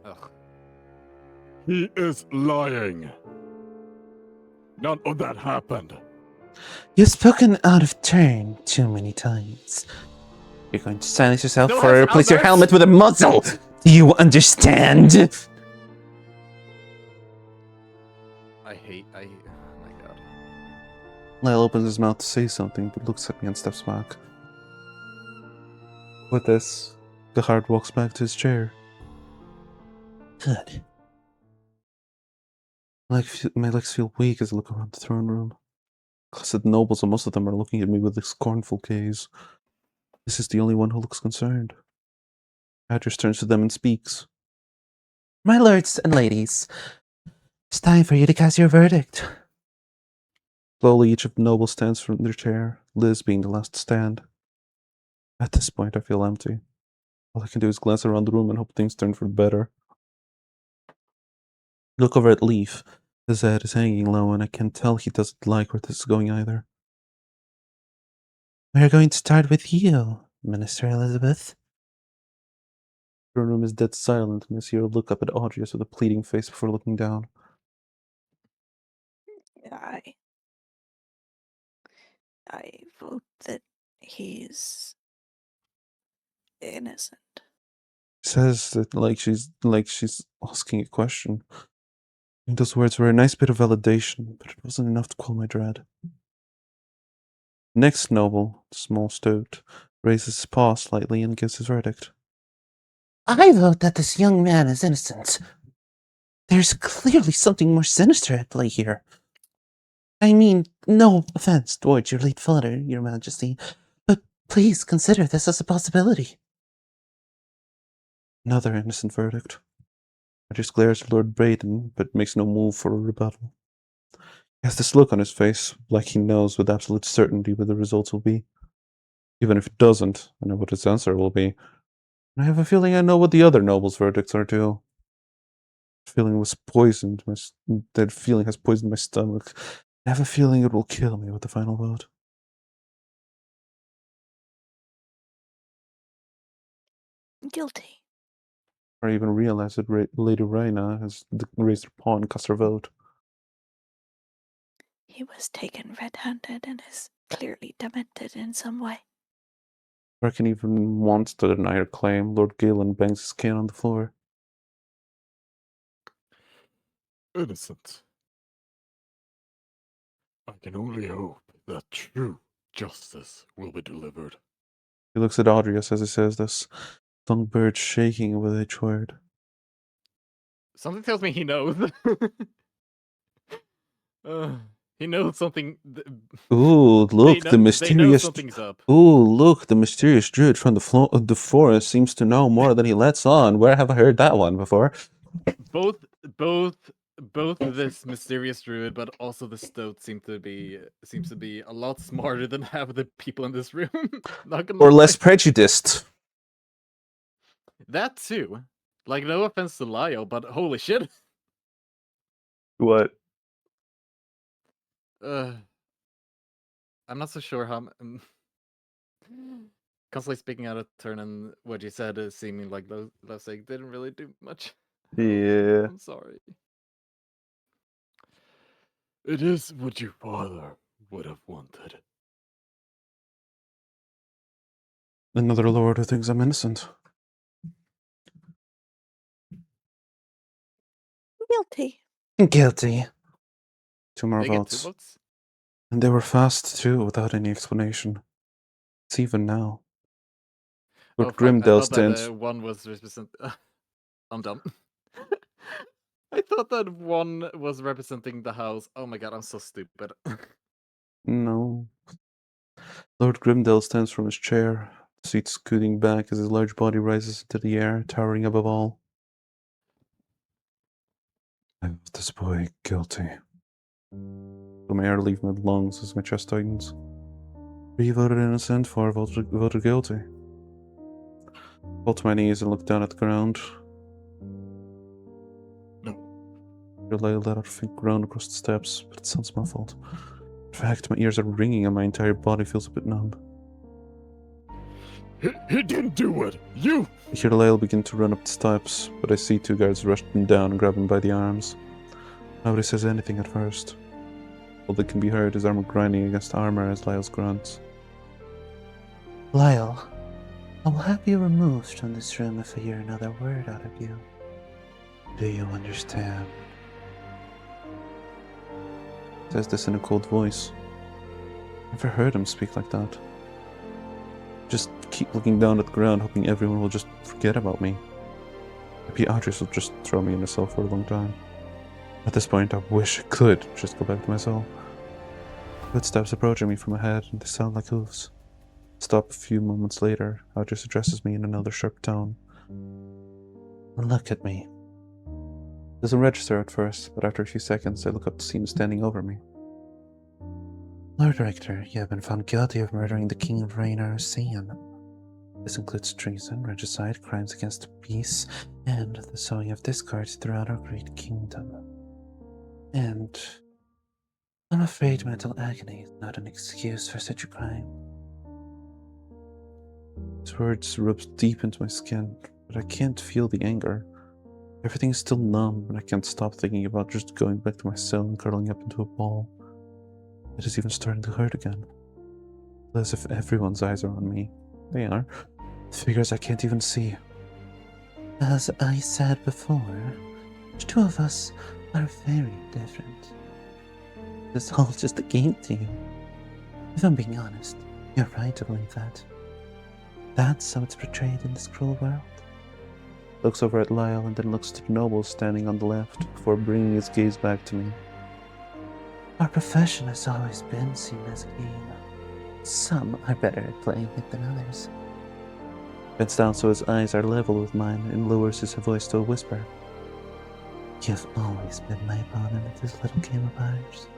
Ugh. He is lying. None of that happened. You've spoken out of turn too many times. You're going to silence yourself No, or that's replace your Albert. helmet with a muzzle! Do you understand? Oh my god. Lyle opens his mouth to say something, but looks at me and steps back. With this, the guard walks back to his chair. Good. My legs feel weak as I look around the throne room. Classic nobles, and most of them are looking at me with a scornful gaze. This is the only one who looks concerned. Adris turns to them and speaks. My lords and ladies, it's time for you to cast your verdict. Slowly, each of the nobles stands from their chair, Liz being the last to stand. At this point, I feel empty. All I can do is glance around the room and hope things turn for the better. Look over at Leaf. His head is hanging low, and I can tell he doesn't like where this is going either. We're going to start with you, Minister Elizabeth. The room is dead silent, and I see her look up at Audrius with a pleading face before looking down. I vote that he's innocent. She says that like she's asking a question. Those words were a nice bit of validation, but it wasn't enough to quell my dread. Next noble, the small stoat, raises his paw slightly and gives his verdict. I vote that this young man is innocent. There's clearly something more sinister at play here. I mean, no offense towards your late father, your majesty, but please consider this as a possibility. Another innocent verdict. I just glares at Lord Braden, but makes no move for a rebuttal. He has this look on his face, like he knows with absolute certainty what the results will be. Even if it doesn't, I know what his answer will be. And I have a feeling I know what the other nobles' verdicts are too. That feeling was poisoned. That feeling has poisoned my stomach. I have a feeling it will kill me with the final vote. Guilty. Or even realize that Lady Raina has raised her paw and cast her vote. He was taken red-handed and is clearly demented in some way. I can even wants to deny her claim. Lord Galen bangs his cane on the floor. Innocent. I can only hope that true justice will be delivered. He looks at Audrius as he says this, songbird shaking with each word. Something tells me he knows. He knows something. Ooh, look, the They know mysterious. something's up. Ooh, look, the mysterious druid from the forest seems to know more than he lets on. Where have I heard that one before? Both this mysterious druid, but also the stoat seems to be a lot smarter than half of the people in this room. Not gonna Or lie. less prejudiced. That too. Like, no offense to Lyle, but holy shit. What? I'm not so sure how. Constantly speaking out of turn, and what you said is seeming like Lovesick didn't really do much. Yeah. I'm sorry. It is what your father would have wanted. Another lord who thinks I'm innocent. Guilty. Guilty. Two more They get 2 votes. votes. And they were fast, too, without any explanation. It's even now. Lord Oh fuck! I Grimdale thought that stands. one was represent. I'm dumb. I thought that one was representing the house. Oh my god, I'm so stupid. No. Lord Grimdale stands from his chair, the seat scooting back as his large body rises into the air, towering above all. I vote this boy guilty. Let my air leave my lungs as my chest tightens. 3 voted innocent, 4 voted guilty. Fall to my knees and look down at the ground. No. I let out a faint groan across the steps, but it sounds muffled. In fact, my ears are ringing and my entire body feels a bit numb. He didn't do it! You! I hear Lyle begin to run up the steps, but I see 2 guards rush him down and grab him by the arms. Nobody says anything at first. All that can be heard is armor grinding against armor as Lyle's grunts. Lyle, I will have you removed from this room if I hear another word out of you. Do you understand? Says this in a cold voice. Never heard him speak like that. Just keep looking down at the ground, hoping everyone will just forget about me. Maybe Adris will just throw me in a cell for a long time. At this point, I wish I could just go back to my cell. Footsteps approaching me from ahead, and they sound like hooves. Stop a few moments later. Adris addresses me in another sharp tone. Look at me. Doesn't register at first, but after a few seconds, I look up to see him standing over me. Lord Rector, you have been found guilty of murdering the King of Raynar Ocean. This includes treason, regicide, crimes against the peace, and the sowing of discord throughout our great kingdom. And I'm afraid mental agony is not an excuse for such a crime. His words rub deep into my skin, but I can't feel the anger. Everything is still numb, and I can't stop thinking about just going back to my cell and curling up into a ball. It is even starting to hurt again. As if everyone's eyes are on me. They are. Figures I can't even see. As I said before, the two of us are very different. It's all just a game to you. If I'm being honest, you're right to believe that. That's how it's portrayed in this cruel world. Looks over at Lyle and then looks to the nobles standing on the left before bringing his gaze back to me. Our profession has always been seen as a game. Some are better at playing it than others. Bends down so his eyes are level with mine and lowers his voice to a whisper. You've always been my opponent at this little game of ours.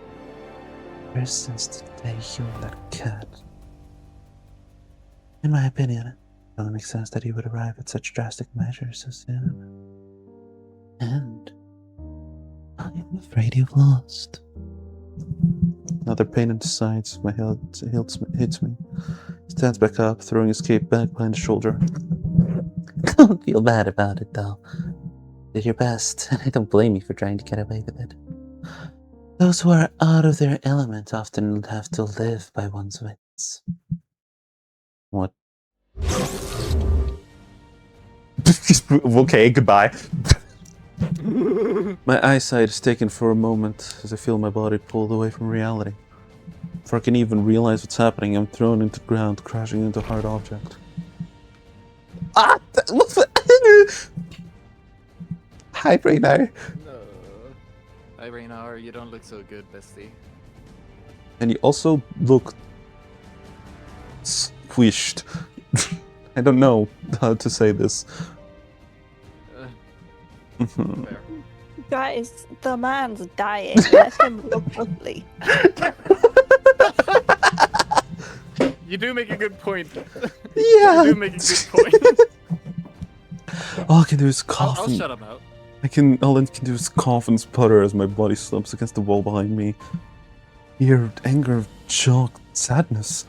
Ever since the day you and that cat. In my opinion, it doesn't make sense that he would arrive at such drastic measures so soon. And I'm afraid you've lost. Another pain in the sides of my head hits me. He stands back up, throwing his cape back behind his shoulder. Don't feel bad about it, though. Did your best, and I don't blame you for trying to get away with it. Those who are out of their element often have to live by one's wits. What? Okay, goodbye. My eyesight is taken for a moment as I feel my body pulled away from reality. Before I can even realize what's happening, I'm thrown into the ground, crashing into a hard object. Ah! Hi, Raynar. No. Hi, Raynar. You don't look so good, bestie. And you also look squished. I don't know how to say this. Fair. Guys, the man's dying. Let him look ugly. You do make a good point. Yeah. You do make a good point. All I can do is cough. I'll shut up now. All I can do is cough and sputter as my body slumps against the wall behind me. Fear, anger, shock, sadness.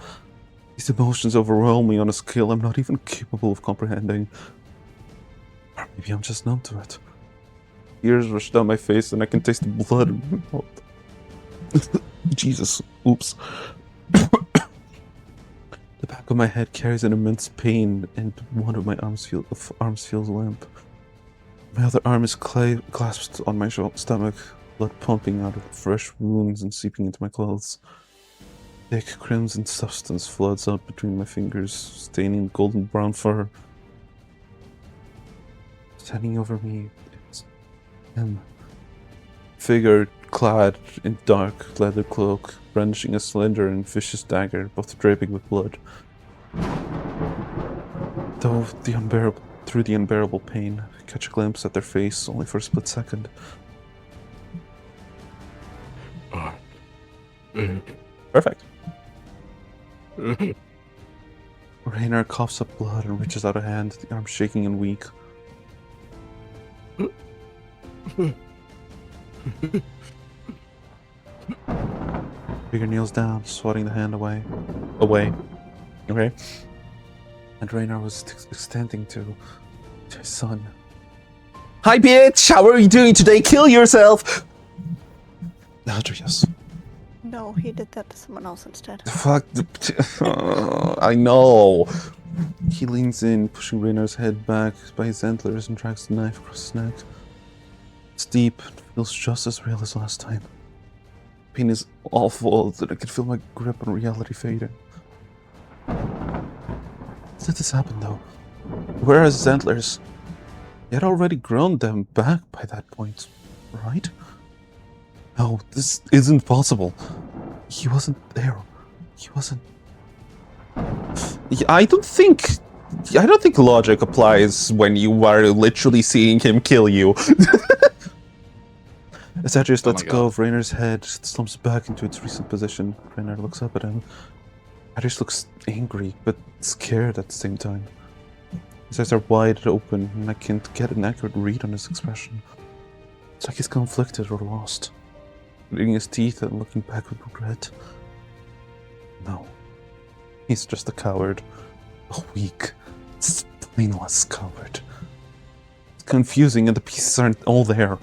These emotions overwhelm me on a scale I'm not even capable of comprehending. Or maybe I'm just numb to it. Tears rush down my face and I can taste the blood in my mouth. Jesus. Oops. The back of my head carries an immense pain and one of my arms feels limp. My other arm is clasped on my stomach, blood pumping out of fresh wounds and seeping into my clothes. Thick crimson substance floods out between my fingers, staining golden brown fur. Standing over me is him. Figure clad in dark leather cloak, brandishing a slender and vicious dagger, both dripping with blood. Through the unbearable pain, I catch a glimpse at their face only for a split second. Perfect. Raynar coughs up blood and reaches out a hand, the arm shaking and weak. Figure kneels down, swatting the hand away. Okay. And Raynar was extending to his son. Hi, bitch! How are you doing today? Kill yourself! Adrius. No, he did that to someone else instead. Fuck. I know. He leans in, pushing Raynar's head back by his antlers and drags the knife across his neck. It's deep and feels just as real as last time. Pain is awful that I can feel my grip on reality fading. How did this happen though? Where are his antlers? He had already grown them back by that point, right? No, this isn't possible. He wasn't there. He wasn't. I don't think logic applies when you are literally seeing him kill you. As Adrius lets go of Raynar's head, it slumps back into its recent position. Raynar looks up at him. Adrius looks angry, but scared at the same time. His eyes are wide open, and I can't get an accurate read on his expression. It's like he's conflicted or lost, gritting his teeth and looking back with regret. No. He's just a coward. A weak, spineless coward. It's confusing and the pieces aren't all there.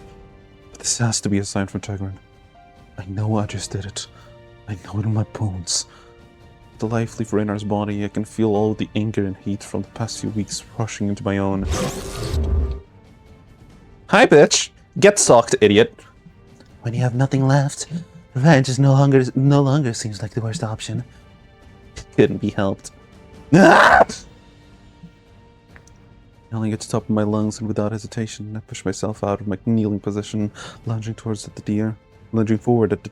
But this has to be a sign from Tigran. I know I just did it. I know it in my bones. The life leave Raynar's body, I can feel all the anger and hate from the past few weeks rushing into my own. Hi, bitch! Get socked, idiot! When you have nothing left, revenge is no longer seems like the worst option. Couldn't be helped. Ah! Yelling at the top of my lungs and without hesitation, I push myself out of my kneeling position, lunging forward at the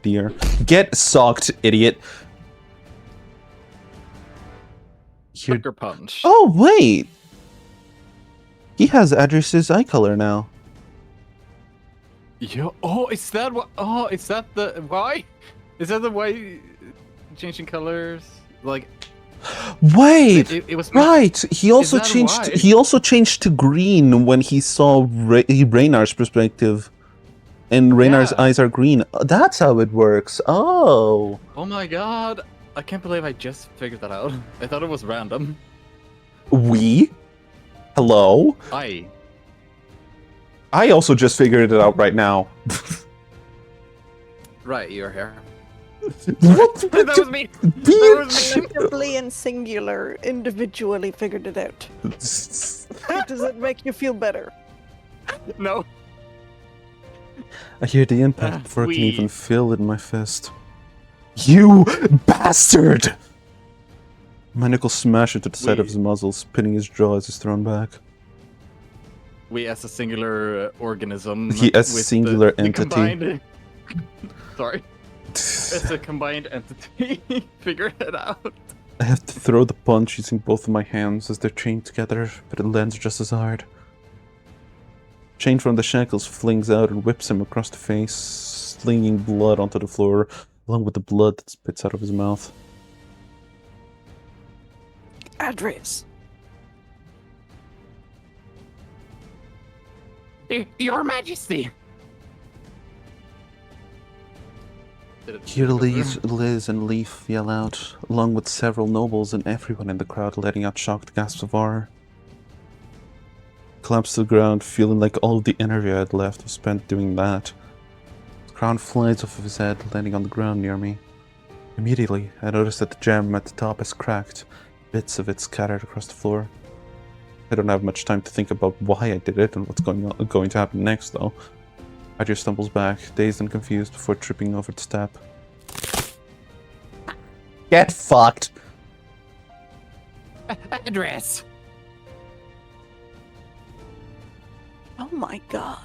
deer. Get socked, idiot! Sucker punch. Oh, wait! He has Adrius's eye color now. Yeah. Oh, is that what? Oh, is that the why? Is that the way changing colors? Like. Wait. It was right. He also that changed. why? He also changed to green when he saw Raynar's perspective, and Raynar's eyes are green. That's how it works. Oh. Oh my god! I can't believe I just figured that out. I thought it was random. We? Hello? I also just figured it out right now. Right, you're here. What? That was me. That was me. Collectively and singular, individually figured it out. Does it make you feel better? No. I hear the impact before I can even feel it in my fist. You bastard! My knuckles smash into the side of his muzzle, pinning his jaw as he's thrown back. We as a singular organism. He as a with singular the entity. Combined... Sorry. As a combined entity, figure it out. I have to throw the punch using both of my hands as they're chained together, but it lands just as hard. Chain from the shackles flings out and whips him across the face, slinging blood onto the floor, along with the blood that spits out of his mouth. Adrius. Your Majesty! Here Liz and Leaf yell out, along with several nobles and everyone in the crowd letting out shocked gasps of horror. Collapsed to the ground, feeling like all of the energy I had left was spent doing that. The crown flies off of his head, landing on the ground near me. Immediately, I noticed that the gem at the top is cracked, bits of it scattered across the floor. I don't have much time to think about why I did it and what's going to happen next, though. I just stumbles back, dazed and confused, before tripping over the step. Get fucked! Address! Oh my god.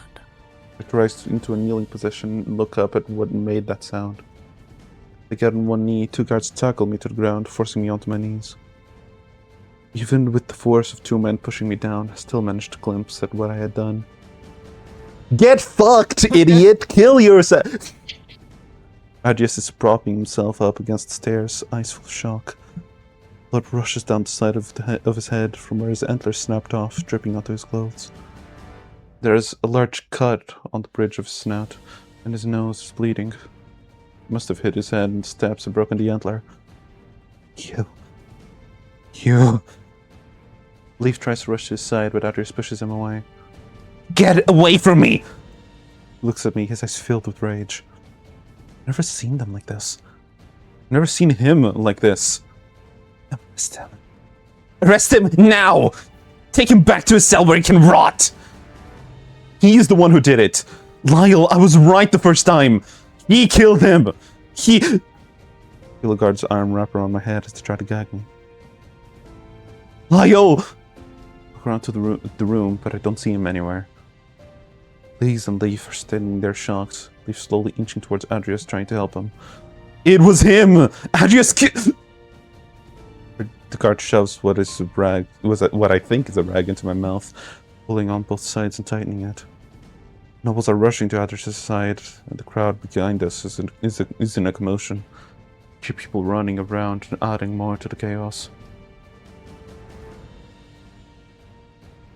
I rise into a kneeling position and look up at what made that sound. I get on one knee, two guards tackle me to the ground, forcing me onto my knees. Even with the force of two men pushing me down, I still managed to glimpse at what I had done. Get fucked, idiot! Kill yourself! Adrius is propping himself up against the stairs, eyes full of shock. Blood rushes down the side of his head from where his antlers snapped off, dripping onto his clothes. There is a large cut on the bridge of his snout, and his nose is bleeding. He must have hit his head and steps and broken the antler. You... Leaf tries to rush to his side, but Adrius pushes him away. Get away from me! He looks at me, his eyes filled with rage. I've never seen them like this. never seen him like this. Arrest him. Arrest him now! Take him back to his cell where he can rot! He's the one who did it. Lyle, I was right the first time. He killed him. He... Feel the guard's arm wrap around my head as to try to gag me. Lyle! Look around to the room, but I don't see him anywhere. Liz and Leaf are standing there shocked. Leaf slowly inching towards Adrius, trying to help him. It was him! Adrius The guard shoves what I think is a rag into my mouth, pulling on both sides and tightening it. Nobles are rushing to Adrius' side, and the crowd behind us is in a commotion. I hear people running around and adding more to the chaos.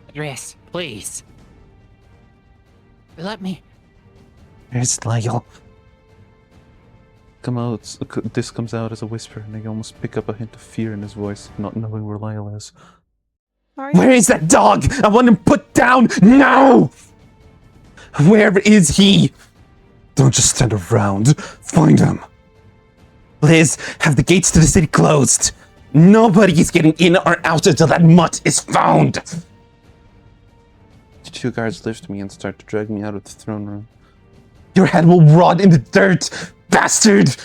Adrius, please. Let me. Where's Lyle? This comes out as a whisper, and I almost pick up a hint of fear in his voice, not knowing where Lyle is. Where is that dog? I want him put down now! Where is he? Don't just stand around. Find him. Liz, have the gates to the city closed. Nobody is getting in or out until that mutt is found. The two guards lift me and start to drag me out of the throne room. Your head will rot in the dirt, bastard!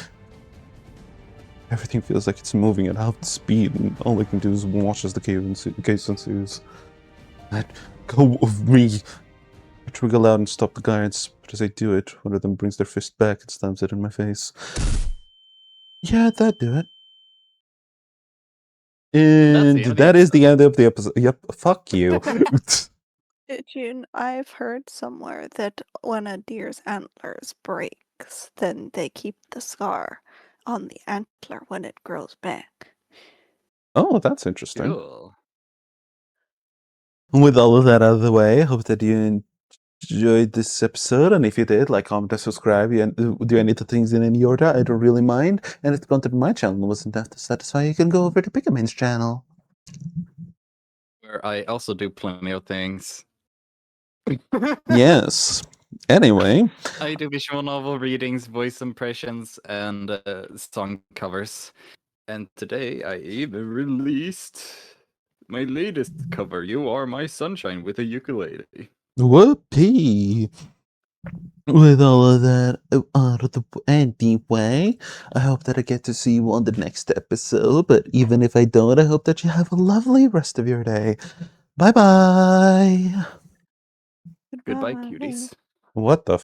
Everything feels like it's moving at half speed, and all I can do is watch as the case ensues. Let go of me! I trigger out and stop the guards, but as I do it, one of them brings their fist back and slams it in my face. Yeah, that'd do it. And that is the end of the episode. Yep, fuck you. June, I've heard somewhere that when a deer's antlers breaks, then they keep the scar on the antler when it grows back. Oh, that's interesting. Cool. With all of that out of the way, I hope that you enjoyed this episode, and if you did, like, comment, and subscribe, and do any of the things in any order. I don't really mind. And if the content of my channel wasn't enough to satisfy, you can go over to Pikamain's channel, Where I also do plenty of things. Yes. Anyway, I do visual novel readings, voice impressions, and song covers. And today I even released my latest cover, You Are My Sunshine, with a ukulele. whoopee. With all of that out of the anyway, I hope that I get to see you on the next episode. But even if I don't, I hope that you have a lovely rest of your day. Bye bye. Goodbye, cuties. What the